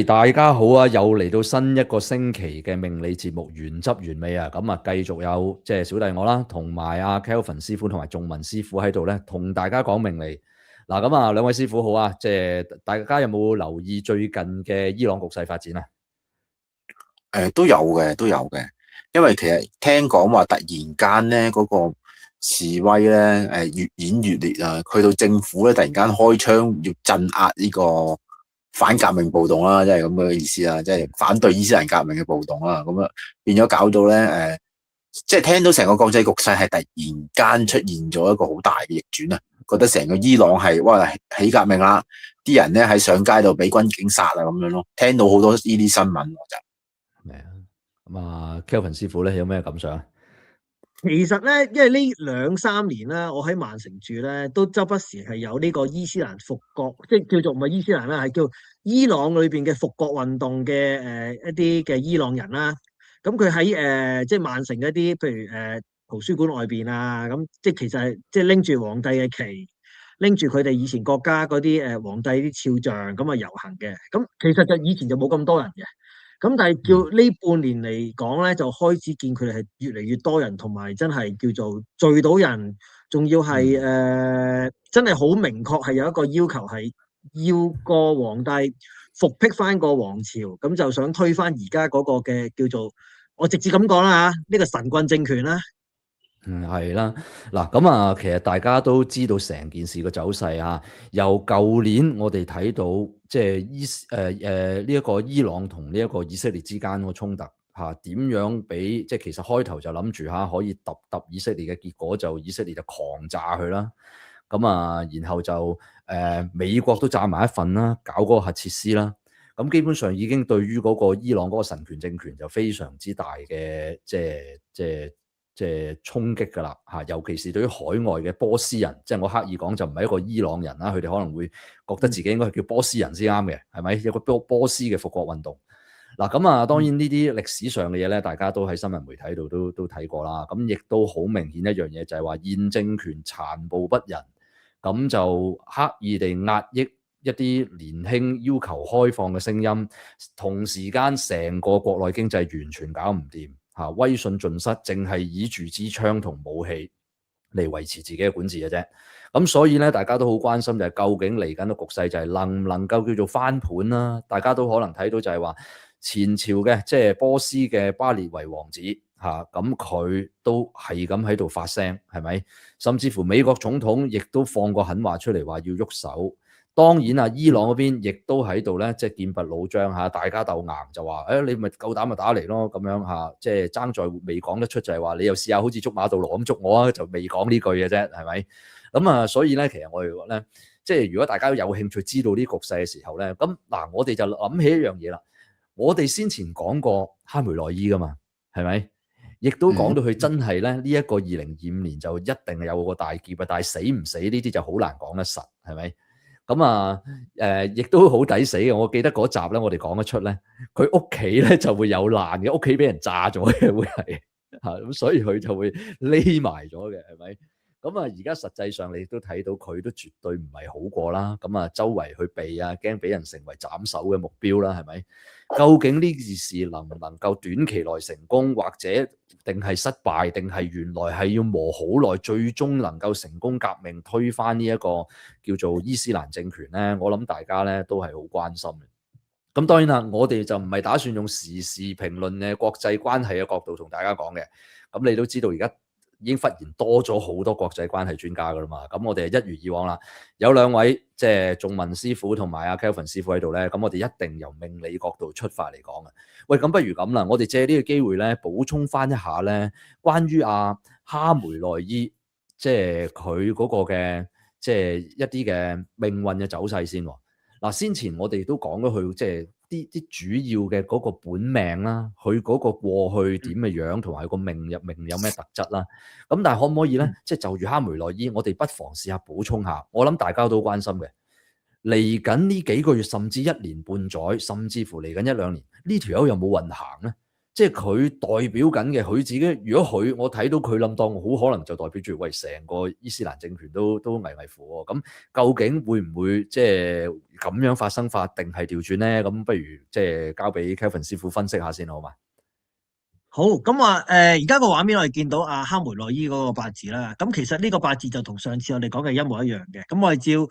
大家好啊！又嚟到新一個星期嘅命理節目原汁原味啊！咁啊，繼續有即係小弟我啦，同埋阿 Kelvin 師傅同埋仲文師傅喺度咧，同大家講命理。嗱，咁啊，兩位師傅好啊！即係大家有冇留意最近嘅伊朗局勢發展啊？都有嘅，都有嘅。因為其實聽講話突然間咧，嗰個示威咧，越演越烈啊！去到政府咧，突然間開槍要鎮壓呢個反革命暴動啦，即係咁嘅意思啦，即係反對伊斯蘭革命嘅暴動啦。咁啊，變咗搞到咧，即係聽到成個國際局勢係突然間出現咗一個好大嘅逆轉啊！覺得成個伊朗係哇起革命啦，啲人咧喺上街度俾軍警殺啊咁樣咯。聽到好多呢啲新聞我就。係啊，咁啊，Kelvin 師傅咧有咩感想啊？其實咧，因為呢兩三年啦，我喺曼城住咧，都周不時係有呢個伊斯蘭復國，即係叫做唔係伊斯蘭啦，係叫伊朗裏邊嘅復國運動嘅一啲嘅伊朗人啦。咁佢喺即係曼城一啲，譬如圖書館外邊啊，咁即係其實係即係拎住皇帝嘅旗，拎住佢哋以前國家嗰啲皇帝啲肖像咁啊遊行嘅。咁其實就以前就冇咁多人嘅。咁但係叫呢半年嚟講咧，就開始見佢哋係越嚟越多人，同埋真係叫做聚到人，仲要係真係好明確係有一個要求係要個皇帝復辟翻個王朝，咁就想推翻而家嗰個嘅叫做我直接咁講啦嚇，呢個神棍政權啦。係啦，嗱咁啊，其實大家都知道成件事嘅走勢啊。由舊年我哋睇到，即係呢一個伊朗同呢一個以色列之間個衝突嚇，點樣俾即係其實開頭就諗住可以揼以色列嘅，結果就以色列就狂炸佢啦。咁啊，然後就美國都炸埋一份啦，搞嗰個核設施啦。咁基本上已經對於嗰個伊朗嗰個神權政權就非常之大嘅即係衝擊㗎啦嚇，尤其是對於海外嘅波斯人，即係我刻意講就唔係一個伊朗人啦，佢哋可能會覺得自己應該係叫波斯人先啱嘅，係咪？有個波斯嘅復國運動。嗱咁啊，當然呢啲歷史上嘅嘢咧，大家都喺新聞媒體度都睇過啦。咁亦都好明顯一樣嘢，就係話現政權殘暴不仁，咁就刻意地壓抑一啲年輕要求開放嘅聲音，同時間成個國內經濟完全搞唔掂。威信盡失，淨係以住支槍同武器嚟維持自己嘅管治嘅啫。咁所以咧，大家都好關心就係究竟嚟緊嘅局勢就係能唔能夠叫做翻盤啦？大家都可能睇到就係話前朝嘅即係波斯嘅巴列維王子咁佢都係咁喺度發聲，係咪？甚至乎美國總統亦都放個狠話出嚟話要喐手。當然啊，伊朗嗰邊亦都喺度咧，即係劍拔弩張大家鬥硬就話，你咪夠膽咪打嚟咯咁樣即係爭在未講得出就係話，你又試下好似捉馬到羅咁捉我啊，就未講呢句嘅啫，係咪？咁啊，所以咧，其實我哋咧，即係如果大家有興趣知道啲局勢嘅時候咧，咁嗱，我哋就諗起一樣嘢啦。我哋先前講過哈梅內伊噶嘛，係咪？亦都講到佢真係咧，呢一個2025年就一定係有個大劫啊，但係死唔死呢啲就好難講得實，係咪？咁啊，亦都好抵死嘅。我記得嗰集咧，我哋講得出咧，佢屋企咧就會有爛嘅，屋企俾人炸咗嘅會係咁，所以佢就會匿埋咗嘅，係咪？咁啊，而家實際上你都睇到佢都絕對唔係好過啦。咁啊，周圍去避啊，驚俾人成為斬首嘅目標啦，係咪？究竟呢件事能唔能夠短期內成功，或者定係失敗，定係原來係要磨好耐，最終能夠成功革命推翻呢一個叫做伊斯蘭政權呢？我諗大家咧都係好關心嘅。咁當然啦，我哋就唔係打算用時事評論嘅國際關係嘅角度同大家講嘅。咁你都知道而家已經忽然多咗好多國際關係專家噶啦嘛，咁我哋係一如以往啦，有兩位即係仲文師傅同埋阿 Kelvin 師傅喺度咧，咁我哋一定由命理角度出發嚟講嘅。喂，咁不如咁啦，我哋借呢個機會咧，補充翻一下咧，關於阿哈梅內伊，即係佢嗰個嘅即係一啲嘅命運嘅走勢先。嗱，先前我哋都講咗佢即係啲主要嘅嗰個本命啦，佢嗰個過去點嘅樣，同埋個命有咩特質啦。咁但係可唔可以咧，即係就住哈梅內伊，我哋不妨試下補充下。我諗大家都關心嘅，嚟緊呢幾個月，甚至1年半載，甚至乎嚟緊1-2年，呢條友有冇運行咧？即係佢代表緊嘅佢自己。如果我睇到佢冧檔，好可能就代表住喂成個伊斯蘭政權都危乎喎。咁究竟會唔會即係咁樣發生法，定係調轉咧？咁不如即係交俾 Kelvin 師傅分析下先好嘛？好，咁話而家個畫面我哋見到阿哈梅內伊嗰個八字啦，咁其實呢個八字就同上次我哋講嘅一模一樣嘅。咁我哋照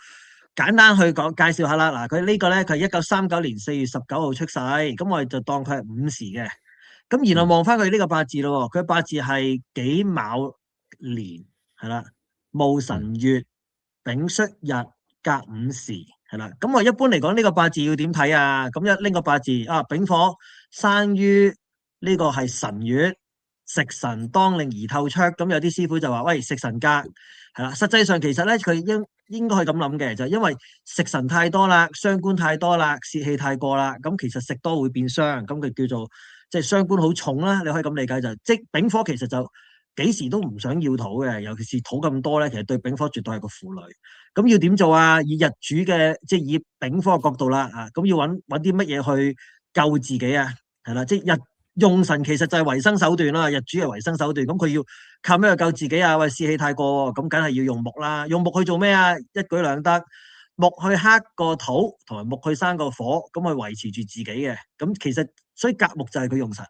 簡單去介紹下啦。嗱，佢呢個咧，佢係1939年4月19號出世，咁我哋就當佢係午時嘅。咁然後望翻佢呢個八字咯，佢八字係己卯年係啦，戊辰月丙戌日甲午時係啦。咁我一般嚟講呢個八字要點睇啊？咁一拎個八字啊，丙火生於呢個係辰月，食神當令而透出。咁有啲師傅就話：喂，食神格係啦。實際上其實咧，佢應該係咁諗嘅，就係因為食神太多啦，傷官太多啦，泄氣太過啦。咁其實食多會變傷，咁佢叫做即係傷官好重啦。你可以咁理解就即丙火其實就幾時都唔想要土嘅，尤其是土咁多咧，其實對丙火絕對係個負累。咁要點做啊？以日主嘅即係以丙火嘅角度啦，咁要揾啲乜嘢去救自己啊？係啦，即係用神其實就係維生手段啦，日主係維生手段，咁佢要靠咩去救自己啊？喂，士氣太過，咁梗係要用木啦。用木去做咩啊？一舉兩得，木去克個土，同埋木去生個火，咁去維持住自己嘅。咁其實所以甲木就係佢用神。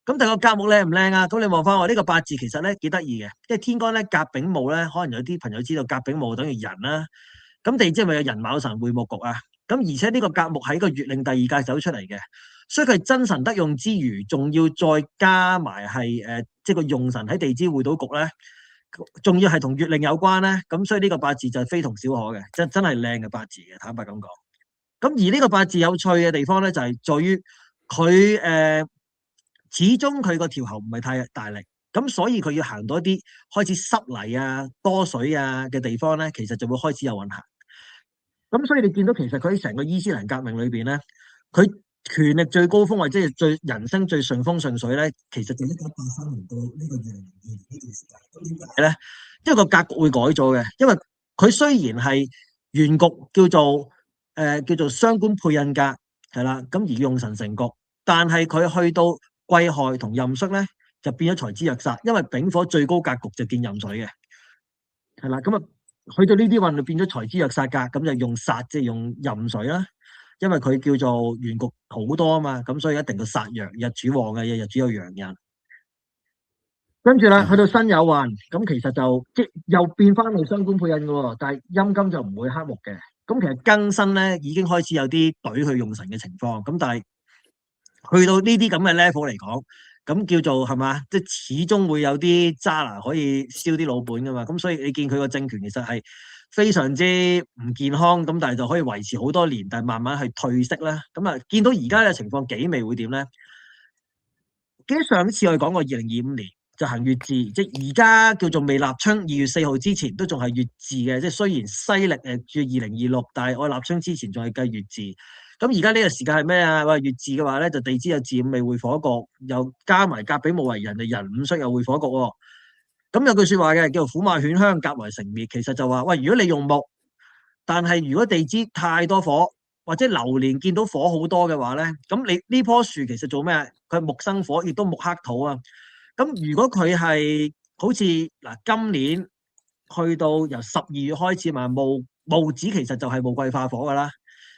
咁但係個甲木靚唔靚啊？咁你望翻我呢個八字其實咧幾得意嘅，因為天干咧甲丙木咧，可能有啲朋友知道甲丙木等於人啦。咁地支咪有寅卯辰會木局啊？咁而且呢個甲木係個月令第二屆走出嚟嘅。所以佢真神得用之餘，仲要再加埋係即係個用神喺地支會到局咧，仲要係同月令有關咧。咁所以呢個八字就非同小可嘅，真係靚嘅八字嘅，坦白咁講。咁而呢個八字有趣嘅地方咧，就係在於佢始終佢個條喉唔係太大力，咁所以佢要行到一啲開始濕泥啊、多水啊嘅地方咧，其實就會開始有運行。咁所以你見到其實佢喺成個伊斯蘭革命裏邊咧，佢權力最高峰或者係最人生最順風順水咧，其實就1983年到呢個2002年呢段時間。咁點解咧？因為個格局會改咗嘅，因為佢雖然係原局叫做雙官配印格係啦，咁而用神成局，但係佢去到癸亥同壬戌咧，就變咗財支弱煞，因為丙火最高格局就見壬水嘅，係啦，咁啊去到呢啲運就變咗財支弱煞格，咁就用煞即係用壬水啦。因為佢叫做原局好多啊嘛，咁所以一定要殺陽，日主旺嘅，日主有陽人。跟住啦，去到辛酉運，咁其實就即又變翻去雙官配印嘅喎，但係陰金就唔會克木嘅。咁其實庚申咧已經開始有啲隊去用神嘅情況，咁但係去到呢啲咁嘅 level 嚟講，咁叫做係嘛，即係始終會有啲渣拿可以燒啲老本噶嘛。咁所以你見佢個政權其實係非常之唔健康，咁但係就可以維持好多年，但係慢慢去退色啦。咁啊，見到而家嘅情況幾微會點咧？記得上一次我哋講過2025年就行月字，即係而家叫做未立春2月4號之前都仲係月字嘅，即係雖然西歷至2026，但係我立春之前仲係計月字。咁而家呢個時間係咩啊？喂，月字嘅話咧，就地支有巳午未會火局，又加埋甲丙木為人，就寅午戌又會火局喎。咁有句説話嘅叫做虎馬犬香，甲為成滅，其實就話喂，如果你用木，但係如果地支太多火，或者流年見到火好多嘅話咧，咁你呢棵樹其實做咩？佢係木生火，亦都木克土啊。咁如果佢係好似嗱，今年去到由12月開始嘛，戊子其實就係戊癸化火噶啦。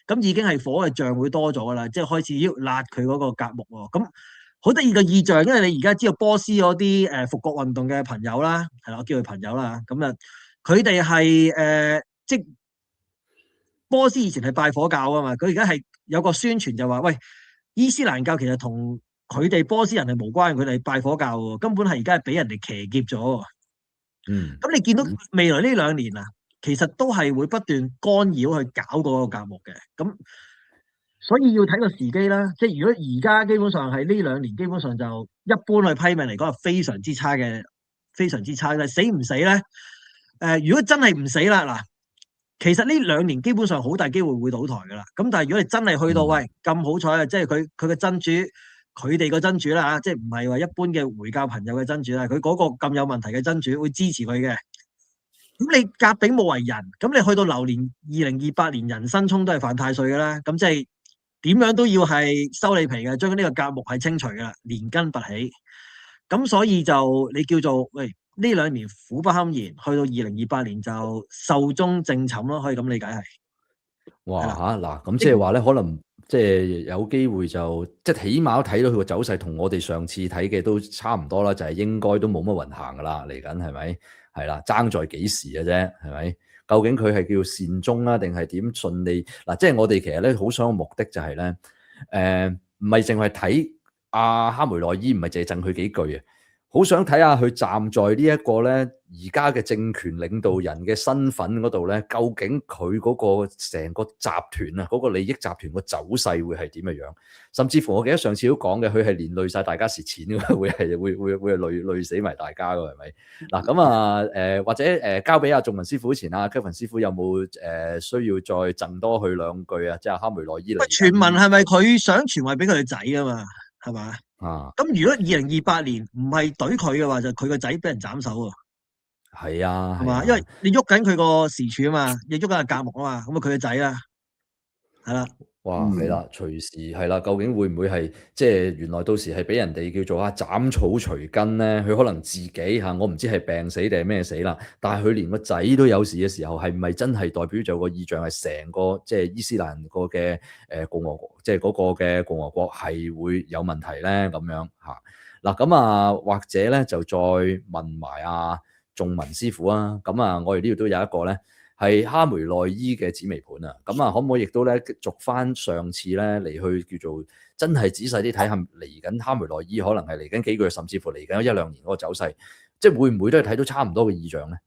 咁已經係火嘅象會多咗噶啦，即係開始要辣佢嗰個甲木喎。咁好得意嘅意象，因為你而家知道波斯嗰啲復國運動嘅朋友啦，係啦，我叫佢朋友啦。咁啊，佢哋係即波斯以前係拜火教啊嘛，佢而家係有個宣傳就話，喂，伊斯蘭教其實同佢哋波斯人係無關，佢哋拜火教喎，根本係而家係俾人哋騎劫咗。咁你見到未來呢2年啊？其實都係會不斷干擾去搞嗰個甲木嘅，咁所以要睇個時機啦。即係如果而家基本上係呢2年，基本上就一般去批命嚟講係非常之差嘅，非常之差嘅。死唔死咧？如果真係唔死啦，嗱，其實呢2年基本上好大機會會倒台噶啦。咁但係如果你真係去到喂咁好彩啊，即係佢嘅真主，佢哋個真主啦嚇，即係唔係話一般嘅回教朋友嘅真主啦，佢嗰個咁有問題嘅真主會支持佢嘅。咁你甲丙木為人，咁你去到流年2028年人申沖都係犯太歲噶啦，咁即係點樣都要係收你皮嘅，將呢個甲木係清除噶啦，連根拔起。咁所以就你叫做喂呢2年苦不堪言，去到2028年就壽終正寢咯，可以咁理解係。哇係啦嚇嗱，咁即係話咧，可能即係有機會就即係起碼睇到佢個走勢同我哋上次睇嘅都差唔多啦，就係應該都冇乜運行噶啦，嚟緊係咪？係啦，爭在幾時嘅啫，係咪？究竟佢係叫善終啊，定係點順利？嗱，即係我哋其實咧好想嘅目的就係咧，唔係淨係睇阿哈梅內伊，唔係淨係贈佢幾句啊。好想睇下佢站在呢一個咧而家嘅政權領導人嘅身份嗰度咧，究竟佢嗰個成個集團啊，嗰個利益集團個走勢會係點嘅樣？甚至乎我記得上次都講嘅，佢係連累晒大家蝕錢嘅，會係累死埋大家嘅，係咪？嗱咁啊或者交俾阿仲文師傅前啊 Kevin 師傅有冇需要再贈多佢2句啊？即係哈梅內伊嚟。傳聞係咪佢想傳位俾佢個仔啊嘛？係嘛？啊，咁如果2028年唔係懟佢嘅話，就佢個仔俾人斬手喎。係啊，係嘛？因為你喐緊佢個時柱啊嘛，你喐緊個甲木啊嘛，咁啊佢個仔啦，係啦。哇，係啦，隨時係啦，究竟會唔會係即係原來到時係俾人哋叫做斬草除根咧？佢可能自己我唔知係病死定係咩死啦，但係佢連個仔都有事嘅時候，係唔係真係代表咗個意象係成個即係伊斯蘭個嘅共和國，即係嗰個嘅共和國係會有問題咧？咁樣嚇嗱，咁或者咧就再問埋阿仲文師傅啊，咁我哋呢度都有一個咧。係哈梅內伊嘅紫微盤啊，咁可唔可以亦都咧續翻上次咧嚟去叫做真係仔細啲睇下嚟緊哈梅內伊可能係嚟緊幾個月，甚至乎嚟緊1-2年嗰個走勢，即係會唔會都係睇到差唔多嘅意象咧？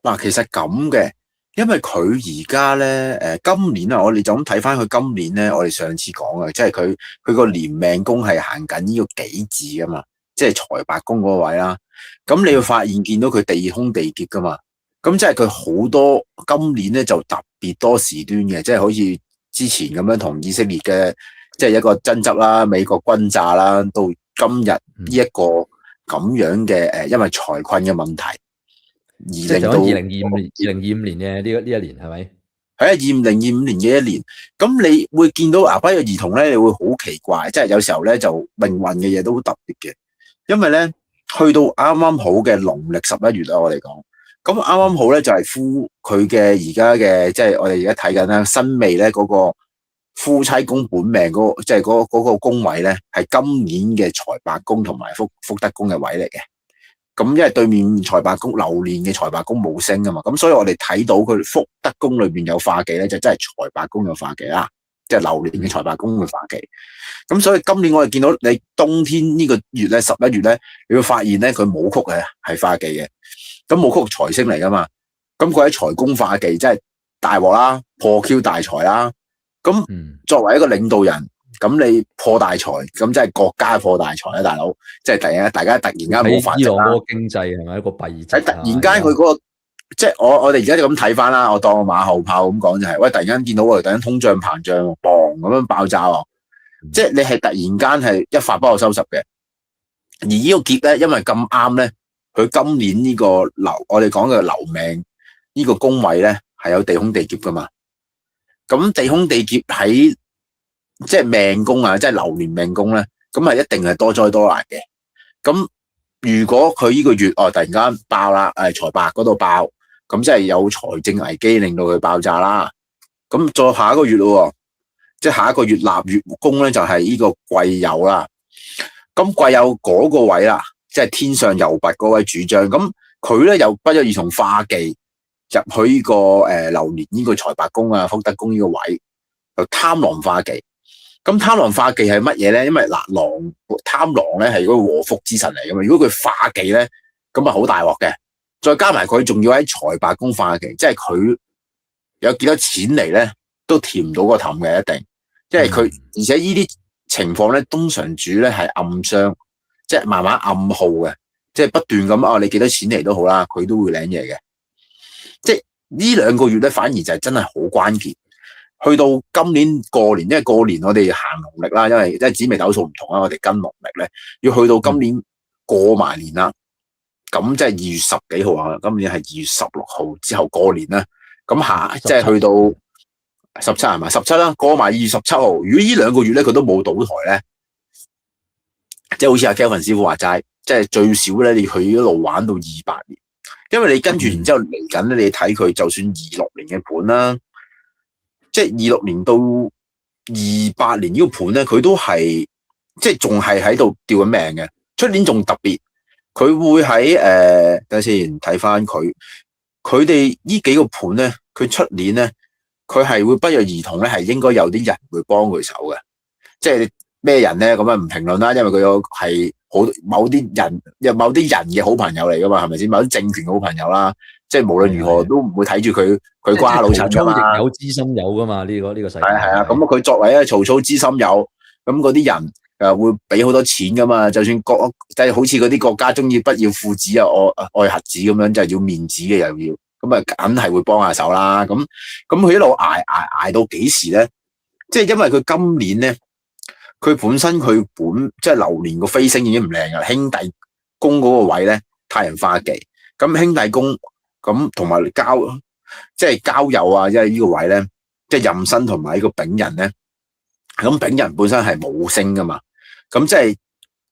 嗱，其實咁嘅，因為佢而家咧今年啊，我哋就咁睇翻佢今年咧，我哋上次講嘅，即係佢個年命宮係行緊呢個己字噶嘛，即係財帛宮嗰個位啦。咁你會發現見到佢地空地劫噶嘛。咁即係佢好多今年咧就特別多事端嘅，即係好似之前咁樣同以色列嘅即係一個爭執啦，美國轟炸啦，到今日呢一個咁樣嘅因為財困嘅問題，而令到2025年嘅呢一年係咪？係啊，2025年嘅一年，咁你會見到不約而同咧，你會好奇怪，即係有時候咧就命運嘅嘢都好特別嘅，因為咧去到啱啱好嘅農曆11月啦，我哋講。咁啱啱好咧，就係佢嘅而家嘅，即係我哋而家睇緊啦，辛未咧嗰個夫妻宮本命嗰個，即係嗰個宮位咧，係今年嘅財帛宮同埋福德宮嘅位嚟嘅。咁因為對面財帛宮流年嘅財帛宮冇星啊嘛，咁所以我哋睇到佢福德宮裏邊有化忌咧，就真係財帛宮有化忌啦，即係流年嘅財帛宮嘅化忌。咁所以今年我哋見到你冬天呢個月咧，11月咧，你會發現咧佢武曲係化忌嘅。咁武曲財星嚟噶嘛？咁佢喺財宮化忌，即係大鑊啦，破 Q 大財啦。咁作為一個領導人，咁你破大財，咁即係國家破大財啦，大佬。即係大家突然間冇反應啦。伊朗嗰個經濟係咪一個弊疾？突然間佢嗰個，即係我哋而家就咁睇翻啦。我當我馬後炮咁講就係，喂，突然間見到我哋突然間通脹膨脹，嘣咁樣爆炸喎。即係你係突然間係一發不可收拾嘅。而呢個劫咧，因為咁啱咧。佢今年呢個我哋講嘅流命呢個宮位咧，係有地空地劫噶嘛？咁地空地劫喺即係命宮啊，即係流年命宮咧，咁係一定係多災多難嘅。咁如果佢呢個月突然間爆啦，財帛嗰度爆，咁即係有財政危機令到佢爆炸啦。咁再下一個月咯，即係下一個月納月宮咧就係呢個癸酉啦。咁癸酉嗰個位啦。即係天上游弼嗰位主將，咁佢咧又不約而同化忌入去呢個流年呢個財帛宮啊、福德宮呢個位，就貪狼化忌。咁貪狼化忌係乜嘢咧？因為嗱，貪狼咧係嗰個禍福之神嚟噶嘛。如果佢化忌咧，咁啊好大鑊嘅。再加埋佢仲要喺財帛宮化忌，即係佢有幾多錢嚟咧，都填唔到個氹嘅一定。即係佢，而且呢啲情況咧，通常主咧係暗傷。即係慢慢暗耗嘅，即係不斷咁你幾多錢嚟都好啦，佢都會領嘢嘅。即係呢2個月咧，反而就係真係好關鍵。去到今年過年，因為過年我哋行農曆啦，因為即係紫微斗數唔同啦，我哋跟農曆咧，要去到今年過埋年啦。咁即係2月10幾號啊，今年係2月16號之後過年啦。咁即係去到17係咪？17啦，過埋2月17號。如果呢2個月咧佢都冇賭台咧，即係好似阿 Kelvin 師傅話齋，即係最少咧，你佢一路玩到28年，因為你跟住然之後嚟緊咧，你睇佢就算26年嘅盤啦，即係26年到28年呢個盤咧，佢都係即係仲係喺度吊緊命嘅。出年仲特別，佢會喺等下先睇翻佢哋呢幾個盤咧，佢出年咧，佢係會不約而同咧，係應該有啲人會幫佢手嘅，即係咩人咧？咁啊唔評論啦，因為佢有係某啲人嘅好朋友嚟噶嘛，係咪先？某啲政權嘅好朋友啦，即係無論如何都唔會睇住佢瓜老襯噶嘛。曹操亦有知心友噶嘛？呢個世界係啊，咁佢作為曹操知心友，咁嗰啲人會俾好多錢噶嘛。就算即係好似嗰啲國家中意不要父子啊，愛核子咁樣，就係要面子嘅又要，咁啊梗係會幫下手啦。咁佢一路捱到幾時咧？即係因為佢今年咧。佢本身即係流年個飛星已經唔靚噶啦，兄弟宮嗰個位咧，太陽化忌，咁兄弟宮咁同埋即係交友啊，即係呢個位咧，即係壬申同埋呢個丙人咧，咁丙人本身係冇星噶嘛，咁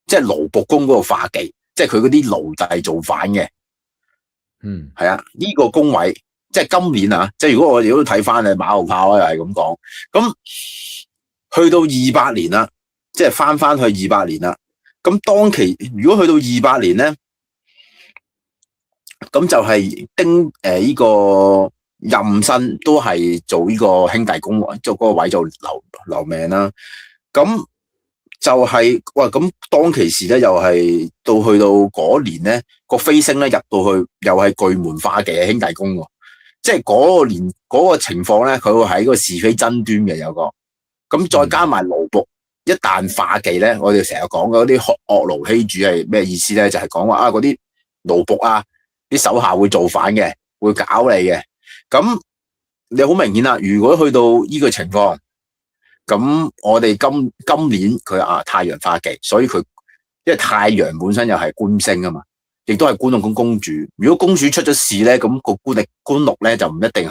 即係勞僕宮嗰個化忌，即係佢嗰啲奴隸造反嘅，係啊，呢個宮位即係今年啊，即係如果我哋都睇翻咧馬後炮啊，又係咁講，咁去到28年啦。即係翻去28年啦，咁當期如果去到28年咧，咁就係呢個壬申都係做呢個兄弟宮，做嗰個位做留命啦。咁就係咁當其時咧，又係去到嗰年咧，個飛星咧入到去，又係巨門化忌嘅兄弟宮喎。即係嗰個年嗰個情況咧，佢會喺個是非爭端嘅有個，咁再加埋勞僕。一旦化忌咧，我哋成日講嗰啲惡奴欺主係咩意思咧？就係講話嗰啲奴僕啊，啲手下會造反嘅，會搞你嘅。咁你好明顯啦，如果去到呢個情況，咁我哋今年佢太陽化忌，所以佢因為太陽本身又係官星啊嘛，亦都係官祿宮公主。如果公主出咗事咧，咁個官祿咧就唔一定。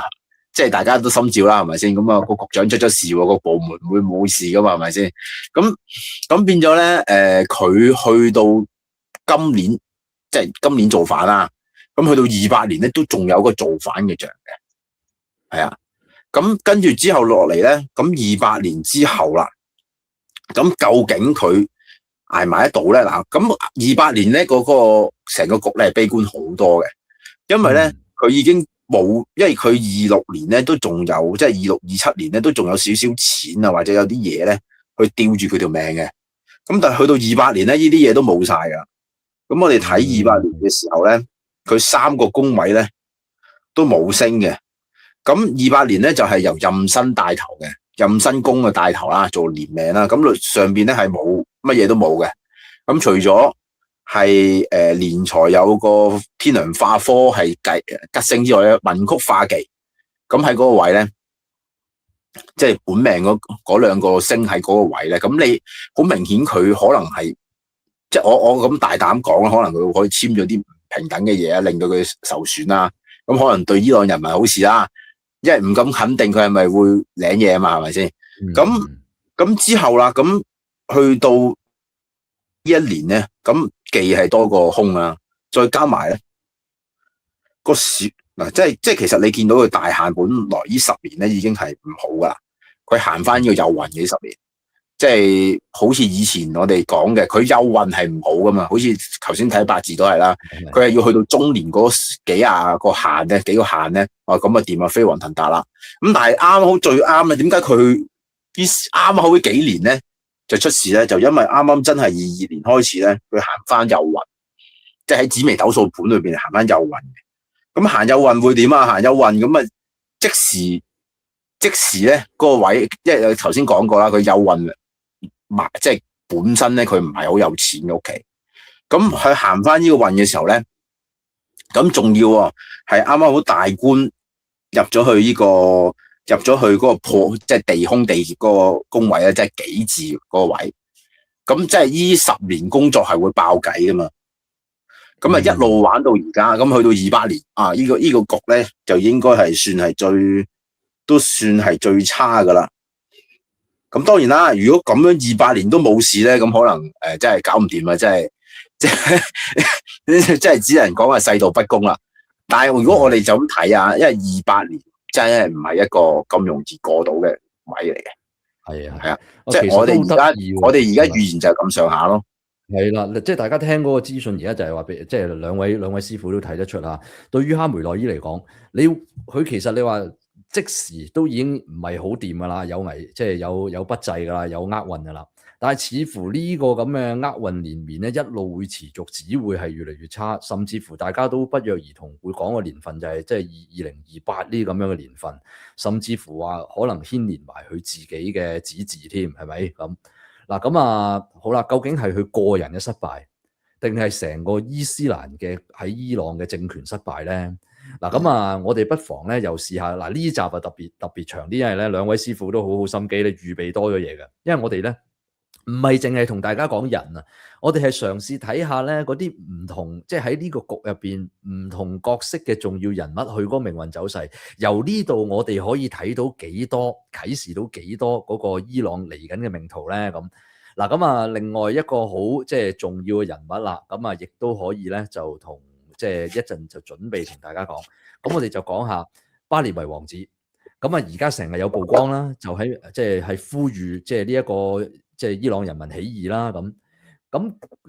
即係大家都心照啦，係咪先？咁啊，個局長出咗事，個部門會冇事噶嘛？係咪先？咁變咗咧，佢去到今年，即係今年造反啦。咁去到28年咧，都仲有個造反嘅象嘅，係啊。咁跟住之後落嚟咧，咁28年之後啦，咁究竟佢捱埋得到咧？嗱，咁28年咧嗰個成個局咧係悲觀好多嘅，因為咧佢已經。冇，因為佢26年咧都仲有，即係26、27年咧都仲有少少錢啊，或者有啲嘢咧去吊住佢條命嘅。咁但係去到28年咧，呢啲嘢都冇晒噶。咁我哋睇28年嘅時候咧，佢3個宮位咧都冇升嘅。咁28年咧就係由壬申帶頭嘅，壬申宮嘅帶頭啦，做年命啦。咁上邊咧係冇乜嘢都冇嘅。咁除咗係年財有個天梁化科係吉星之外咧，文曲化忌，咁喺嗰個位咧，即係本命嗰兩個星喺嗰個位咧，咁你好明顯佢可能係，即係我咁大膽講，可能佢可以簽咗啲唔平等嘅嘢啊，令到佢受損啦，咁可能對伊朗人民好事啦，因為唔敢肯定佢係咪會領嘢啊嘛，係咪先？咁之後啦，咁去到呢一年咧，咁忌係多過空啦，再加埋咧個市嗱，即係其實你見到佢大限本來呢10年咧已經係唔好噶啦，佢行翻呢個右運幾10年，即係好似以前我哋講嘅，佢右運係唔好噶嘛，好似頭先睇八字都係啦，佢係要去到中年嗰幾廿個限咧，幾個限咧，咁啊掂啊飛黃騰達啦，咁但係啱好最啱啊，點解佢啱好呢幾年咧？就出事咧，就因為啱啱真係22年開始咧，佢行翻右運，即係喺紫微斗數盤裏邊行翻右運嘅。咁行右運會點啊？行右運咁啊，即時咧嗰個位，因為頭先講過啦，佢右運即係本身咧佢唔係好有錢嘅屋企。咁佢行翻呢個運嘅時候咧，咁仲要係啱啱好大官入咗去呢個。入咗去嗰個破，即係地空地劫嗰個宮位咧，即係己字嗰個位。咁即係呢10年工作係會爆計噶嘛。咁啊一路玩到而家，咁去到28年啊，呢個局咧就應該係算係都算係最差噶啦。咁當然啦，如果咁樣200年都冇事咧，咁可能真係搞唔掂啊！真係真係只能講話世道不公啦。但係如果我哋就咁睇啊，因為200年真係唔係一個咁容易過到嘅位嚟嘅。係啊，即係我哋而家預言就係咁上下咯。係啦，即係大家聽嗰個資訊，而家就係話俾，即係兩位師傅都睇得出啦。對於哈梅內伊嚟講，佢其實你話即時都已經唔係好掂噶啦，有危，即係有不濟噶啦，有厄運噶啦。但係似乎呢個咁嘅厄運連綿咧，一路會持續，只會係越嚟越差，甚至乎大家都不約而同會講個年份就係即係2028呢咁樣嘅年份，甚至乎話可能牽連埋佢自己嘅子嗣添，係咪咁？嗱咁啊，好啦，究竟係佢個人嘅失敗，定係成個伊斯蘭嘅喺伊朗嘅政權失敗咧？嗱咁啊，我哋不妨咧又試下嗱，呢集啊特別長啲，因為咧兩位師傅都好心機咧預備多咗嘢嘅，因為我哋咧唔係淨係同大家講人啊，我哋係嘗試睇下咧嗰啲唔同，即係喺呢個局入邊唔同角色嘅重要人物去嗰個命運走勢，由呢度我哋可以睇到幾多啟示到幾多嗰個伊朗嚟緊嘅命途咧咁。嗱咁啊，另外一個好即係重要嘅人物啦，咁啊亦都可以咧就同即係一陣就準備同大家講，咁我哋就講下巴列維王子。咁啊而家成日有曝光啦，就喺即係呼籲即係呢一個即係伊朗人民起義啦咁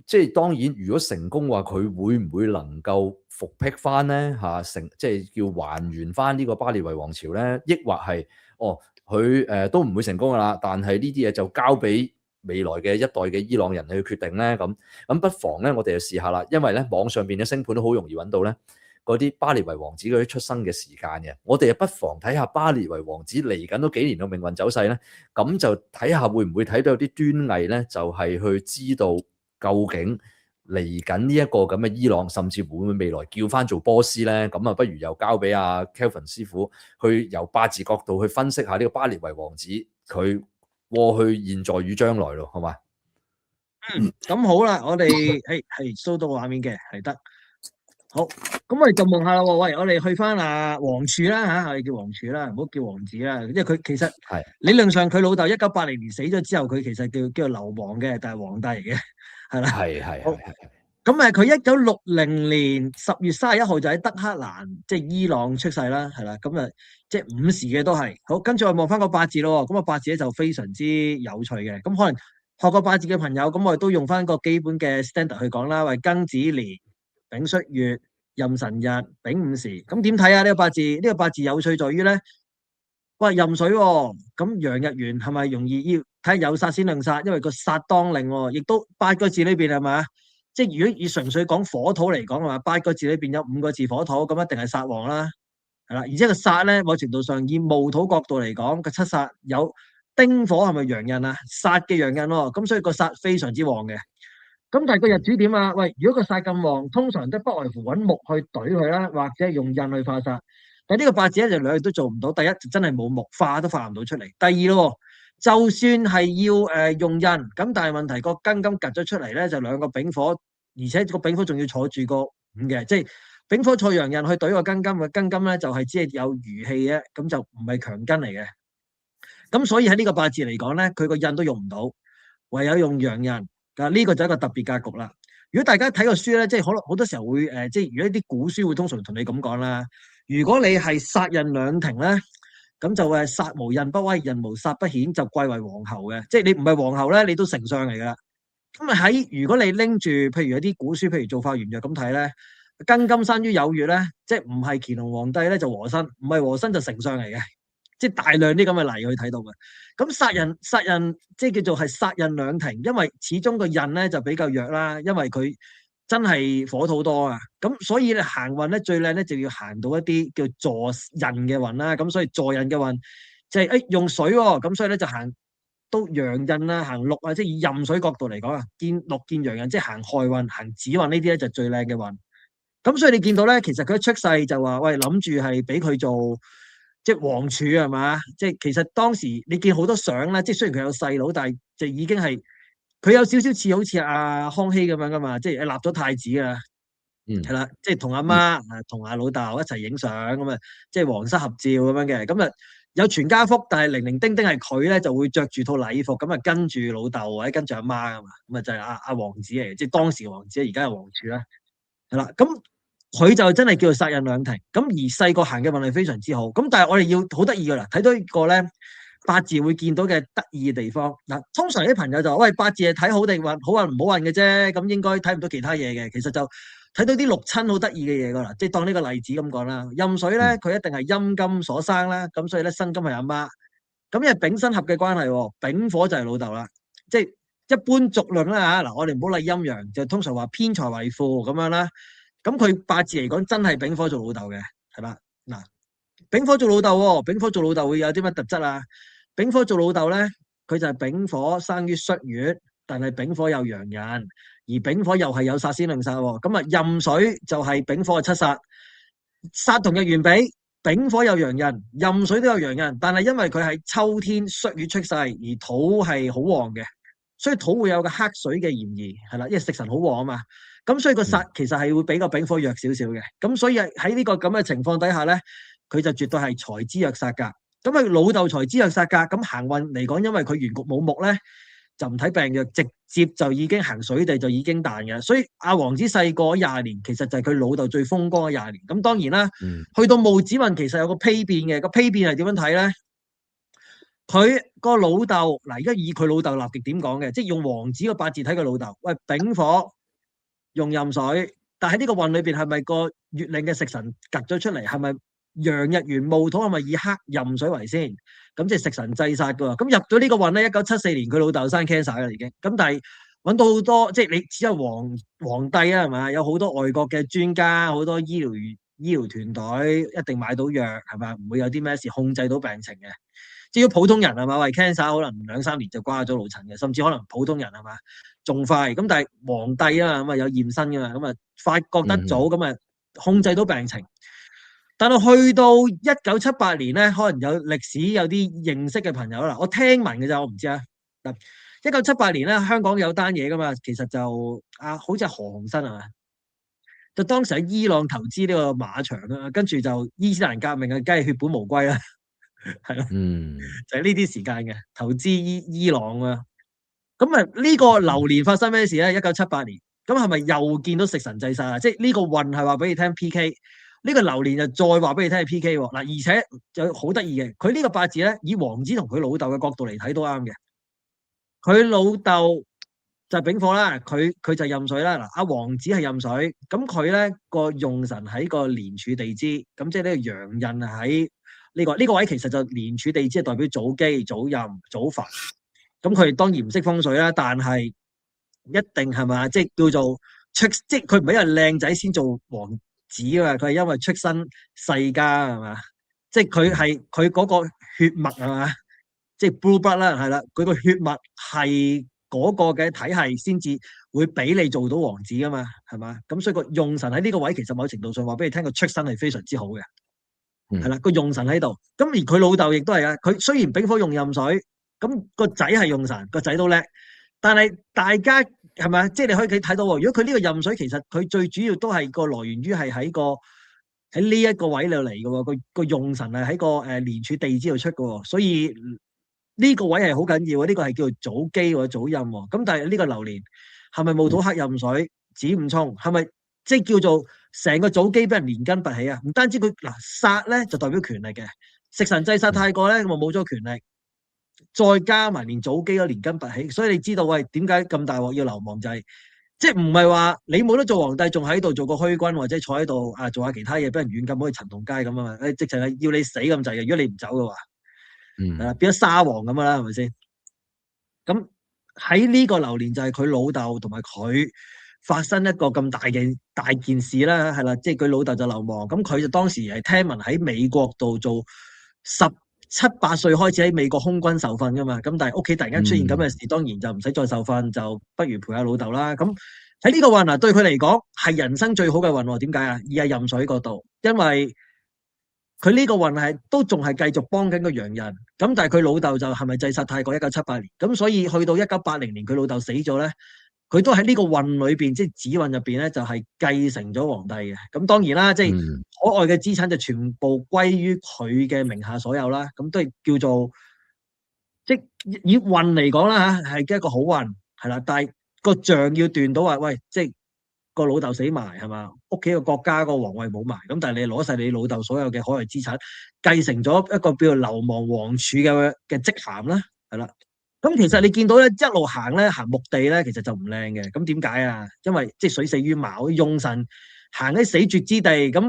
即係當然，如果成功話，佢會唔會能夠復辟翻咧嚇？即係叫還原翻呢個巴列維王朝咧？抑或係佢都唔會成功噶啦？但係呢啲嘢就交俾未來嘅一代嘅伊朗人去決定咧咁不妨咧，我哋就試下啦。因為咧網上邊嘅星盤都好容易揾到咧嗰啲巴列維王子嗰啲出生嘅時間嘅，我哋不妨睇下巴列維王子嚟緊嗰幾年嘅命運走勢咧，咁就睇下會唔會睇到有啲端倪咧，就係去知道究竟嚟緊呢一個咁嘅伊朗，甚至會唔會未來叫翻做波斯咧？咁啊，不如又交俾阿 Kelvin 師傅去由八字角度去分析下呢個巴列維王子佢過去、現在與將來咯，好嘛？咁好啦，我哋係 show 到個畫面嘅，係得。好，咁我哋就問下啦，喂，我哋去翻王儲啦嚇，我哋叫王儲啦，唔好叫王子啦，因為佢其實理論上佢老豆1980年死咗之後，佢其實叫做流亡嘅，但係皇帝嚟嘅，係啦。係。咁佢1960年10月31號就喺德黑蘭，即係伊朗出世啦，係啦。咁即係午時嘅都係。好，跟住我望翻個八字咯，咁個八字咧就非常之有趣嘅。咁可能學過八字嘅朋友，咁我哋都用翻個基本嘅 standard 去講啦，喂，庚子年、丙戌月、壬辰日、丙午時，咁點睇啊？呢個八字，呢個八字有趣在於咧，喂，壬水喎，咁陽日元係咪容易要睇有煞先令煞？因為個煞當令喎，亦都8個字裏邊係咪啊？即係如果以純粹講火土嚟講嘅話，8個字裏邊有5個字火土，咁一定係煞旺啦，係啦。而且個煞咧，某程度上以戊土角度嚟講，個七煞有丁火係咪陽印啊？煞嘅陽印喎，咁所以個煞非常之旺嘅。咁但係個日主點啊？喂，如果個煞咁旺，通常都不外乎揾木去懟佢啦，或者用印去化煞。但係呢個八字咧就兩樣都做唔到。第一就真係冇木，化都化唔到出嚟。第二咯，就算係要用印，咁但係問題個庚金趌咗出嚟咧，就兩個丙火，而且個丙火仲要坐住個午嘅，即係丙火坐陽印去懟個庚金嘅庚金咧，就係只係有餘氣嘅，咁就唔係強根嚟嘅。咁所以喺呢個八字嚟講咧，佢個印都用唔到，唯有用陽印。呢個就係一個特別格局啦。如果大家睇個書咧，即係可能好多時候會即係如果啲古書會通常同你咁講啦。如果你係殺印兩庭咧，咁就係殺無印不威，印無煞不顯，就貴為皇后嘅。即係你唔係皇后咧，你都丞相嚟噶啦。咁啊如果你拎住譬如有啲古書，譬如造化元約咁睇咧，庚金生於酉月咧，即係唔係乾隆皇帝咧就和珅，唔係和珅就丞相嚟嘅。即係大量啲咁嘅例去睇到嘅，咁殺印即係叫做係殺印兩庭，因為始終個印咧就比較弱啦，因為佢真係火土多啊，咁所以咧行運咧最靚咧就要行到一啲叫坐印嘅運啦，咁所以坐印嘅運即係用水喎，咁所以咧就行都陽印啦，行祿啊，即係以壬水角度嚟講啊，見祿見陽印，即係行亥運、行子運呢啲咧就最靚嘅運。咁所以你見到咧，其實佢一出世就話喂，諗住係俾佢做。即係王儲係嘛？即係其實當時你見好多相咧，即係雖然佢有細佬，但係就已經係佢有少少似好似阿康熙咁樣噶嘛，即係立咗太子噶，係啦，即係同阿媽同阿老豆一齊影相咁啊，即係皇室合照咁樣嘅。咁啊，有全家福，但係零零丁丁係佢咧就會着住套禮服咁啊，跟住老豆或者跟住阿媽噶嘛，咁啊就係阿王子嚟嘅，即係當時嘅王子，而家係王儲啦，係啦，咁佢就真係叫做殺人兩停，咁而細個行嘅運係非常之好，咁但係我哋要好得意噶啦，睇到一個咧八字會見到嘅得意嘅地方嗱，通常啲朋友就話喂，八字係睇好定運好運唔好運嘅啫，咁應該睇唔到其他嘢嘅，其實就睇到啲六親好得意嘅嘢噶啦，即係當呢個例子咁講啦。壬水咧，佢一定係陰金所生啦，咁所以咧申金係阿媽。咁因為丙申合嘅關係，丙火就係老豆啦。即係一般俗論啦嚇，嗱我哋唔好理陰陽，就通常話偏財為父咁樣啦。咁佢八字嚟講真係丙火做老豆嘅，係嘛？嗱，丙火做老豆喎，丙火做老豆會有啲乜特質啊？丙火做老豆咧，佢就係丙火生於戌月，但係丙火有陽人。而丙火又係有煞先令煞喎，咁啊壬水就係丙火嘅七煞，煞同日元比，丙火有陽人，壬水都有陽人，但係因為佢係秋天戌月出世，而土係好旺嘅，所以土會有個克水嘅嫌疑，係啦，因為食神好旺啊嘛，咁所以個煞其實係會比個丙火弱少少嘅，咁所以喺呢個咁嘅情況底下咧，佢就絕對係財之弱煞格，咁啊老豆財之弱煞格，咁行運嚟講，因為佢原局冇木咧。就唔睇病藥，直接就已經行水地就已經彈嘅，所以阿王子細個20年，其實就係佢老豆最風光嘅20年。咁當然啦，去到戊子運其實有個批變嘅，個批變係點樣睇咧？佢個老豆嗱，而家以佢老豆立極點講嘅，即係用王子個八字睇佢老豆。喂，丙火用壬水，但係呢個運裏邊係咪個月令嘅食神夾咗出嚟？係咪陽日元戊土係咪以克壬水為先？咁即係食神制殺噶喎，咁入咗呢個運咧，1974年佢老豆生 cancer 啦已經，咁但係揾到好多，即係你只有皇帝啊係嘛，有好多外國嘅專家，好多醫療團隊一定買到藥係嘛，唔會有啲咩事控制到病情嘅。至於普通人係嘛，為 cancer 可能2-3年就瓜咗老陳嘅，甚至可能普通人係嘛仲快，咁但係皇帝啊咁啊有驗身噶嘛，咁啊發覺得早，咁啊控制到病情。但係去到1978年咧，可能有歷史有啲認識嘅朋友啦，我聽聞嘅咋，我唔知啊。嗱，1978年咧，香港有單嘢噶嘛，其實就好似係何鴻燊係嘛，就當時喺伊朗投資呢個馬場啦，跟住就伊斯蘭革命啊，梗係血本無歸啦，係咯，就係呢啲時間嘅投資伊朗啊。咁啊，呢個流年發生咩事咧？1978年，咁係咪又見到食神制殺啊？即係呢個運係話俾你聽 PK。呢個流年就再話俾你聽係 PK 喎，嗱，而且就好得意嘅，佢呢個八字咧，以王子同佢老豆嘅角度嚟睇都啱嘅。佢老豆就係丙火啦，佢就壬水啦。嗱，阿王子係壬水，咁佢咧個用神喺個年柱地支，咁即係呢個陽印喺呢個位，其實就年柱地支係代表祖基、祖任、祖墳。咁佢當然唔識風水啦，但係一定係嘛，即係叫做即係佢唔係因為靚仔先做王子啊，佢係因為出身世家係嘛，即係佢嗰個血脈係嘛，即係 blue blood 啦，係啦，佢個血脈係嗰個嘅體系先至會俾你做到王子噶嘛，係嘛，咁所以個用神喺呢個位，其實某程度上話俾你聽，個出身係非常之好嘅，係啦，個用神喺度，咁而佢老豆亦都係啊，佢雖然丙火用壬水，咁個仔係用神，個仔都叻，但係大家。係咪？即係你可以睇到喎。如果佢呢個壬水，其實佢最主要都係個來源於係喺呢一個位度嚟嘅喎。個用神係喺個年柱地支度出嘅喎，所以呢個位係好緊要嘅。呢個係叫做祖基或者祖任喎。咁但係呢個流年係咪戊土克壬水子午衝？係咪即係叫做成個祖基俾人連根拔起啊？唔單止佢嗱殺咧就代表權力嘅，食神制殺太過咧，咁冇咗權力。再加埋連祖基都連根拔起，所以你知道喂點解咁大鑊要流亡就係，即係唔係話你冇得做皇帝，仲喺度做個虛君或者坐喺度做下其他嘢，俾人軟禁好似陳同佳咁啊嘛，直情係要你死咁滯嘅，如果你唔走嘅話，變咗沙皇咁啦，係咪先？咁喺呢個流年就係佢老豆同埋佢發生一個咁大件事啦，係啦，即係佢老豆就流亡，咁佢就當時係聽聞喺美國度做17-8歲開始喺美國空軍受訓噶嘛，咁但係屋企突然間出現咁嘅事，當然就唔使再受訓，就不如陪下老豆啦。咁喺呢個運啊，對佢嚟講係人生最好嘅運喎。點解啊？而係壬水嗰度，因為佢呢個運係都仲係繼續幫緊個陽人，咁但係佢老豆就係咪制殺太過1978年？咁所以去到1980年佢老豆死咗咧，佢都喺呢個運裏邊，即係子運入邊咧，就係繼承咗皇帝嘅。咁當然啦，即係海外嘅資產就全部歸於佢嘅名下所有啦。咁都係叫做即係以運嚟講啦嚇，係一個好運係啦。但係個象要斷到話，喂，即係個老豆死埋係嘛，屋企個國家個皇位冇埋，咁但係你攞晒你老豆所有嘅海外資產，繼承咗一個叫做流亡皇儲嘅職銜啦，係啦。咁其實你見到咧，一路行咧，行墓地咧，其實就唔靚嘅。咁點解啊？因為即係水死於茅，用神行喺死絕之地。咁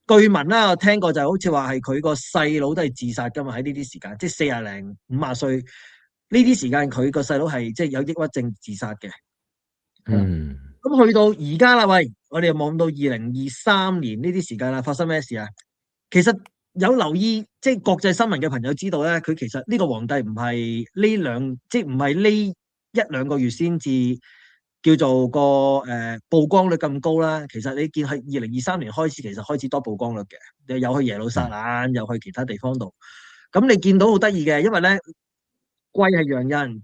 據聞啦，我聽過就好似話係佢個細佬都係自殺噶嘛。喺呢啲時間，即係40零50歲呢啲時間，佢個細佬係即係有抑鬱症自殺嘅。咁去到而家啦，喂，我哋又望到2023年呢啲時間啦，發生咩事啊？其實有留意即係國際新聞嘅朋友知道咧，佢其實呢個皇帝唔係即係唔係呢1-2個月先至叫做個曝光率咁高啦。其實你見係2023年開始，其實開始多曝光率嘅，又去耶路撒冷，又去其他地方度。咁你見到好得意嘅，因為咧貴係洋人，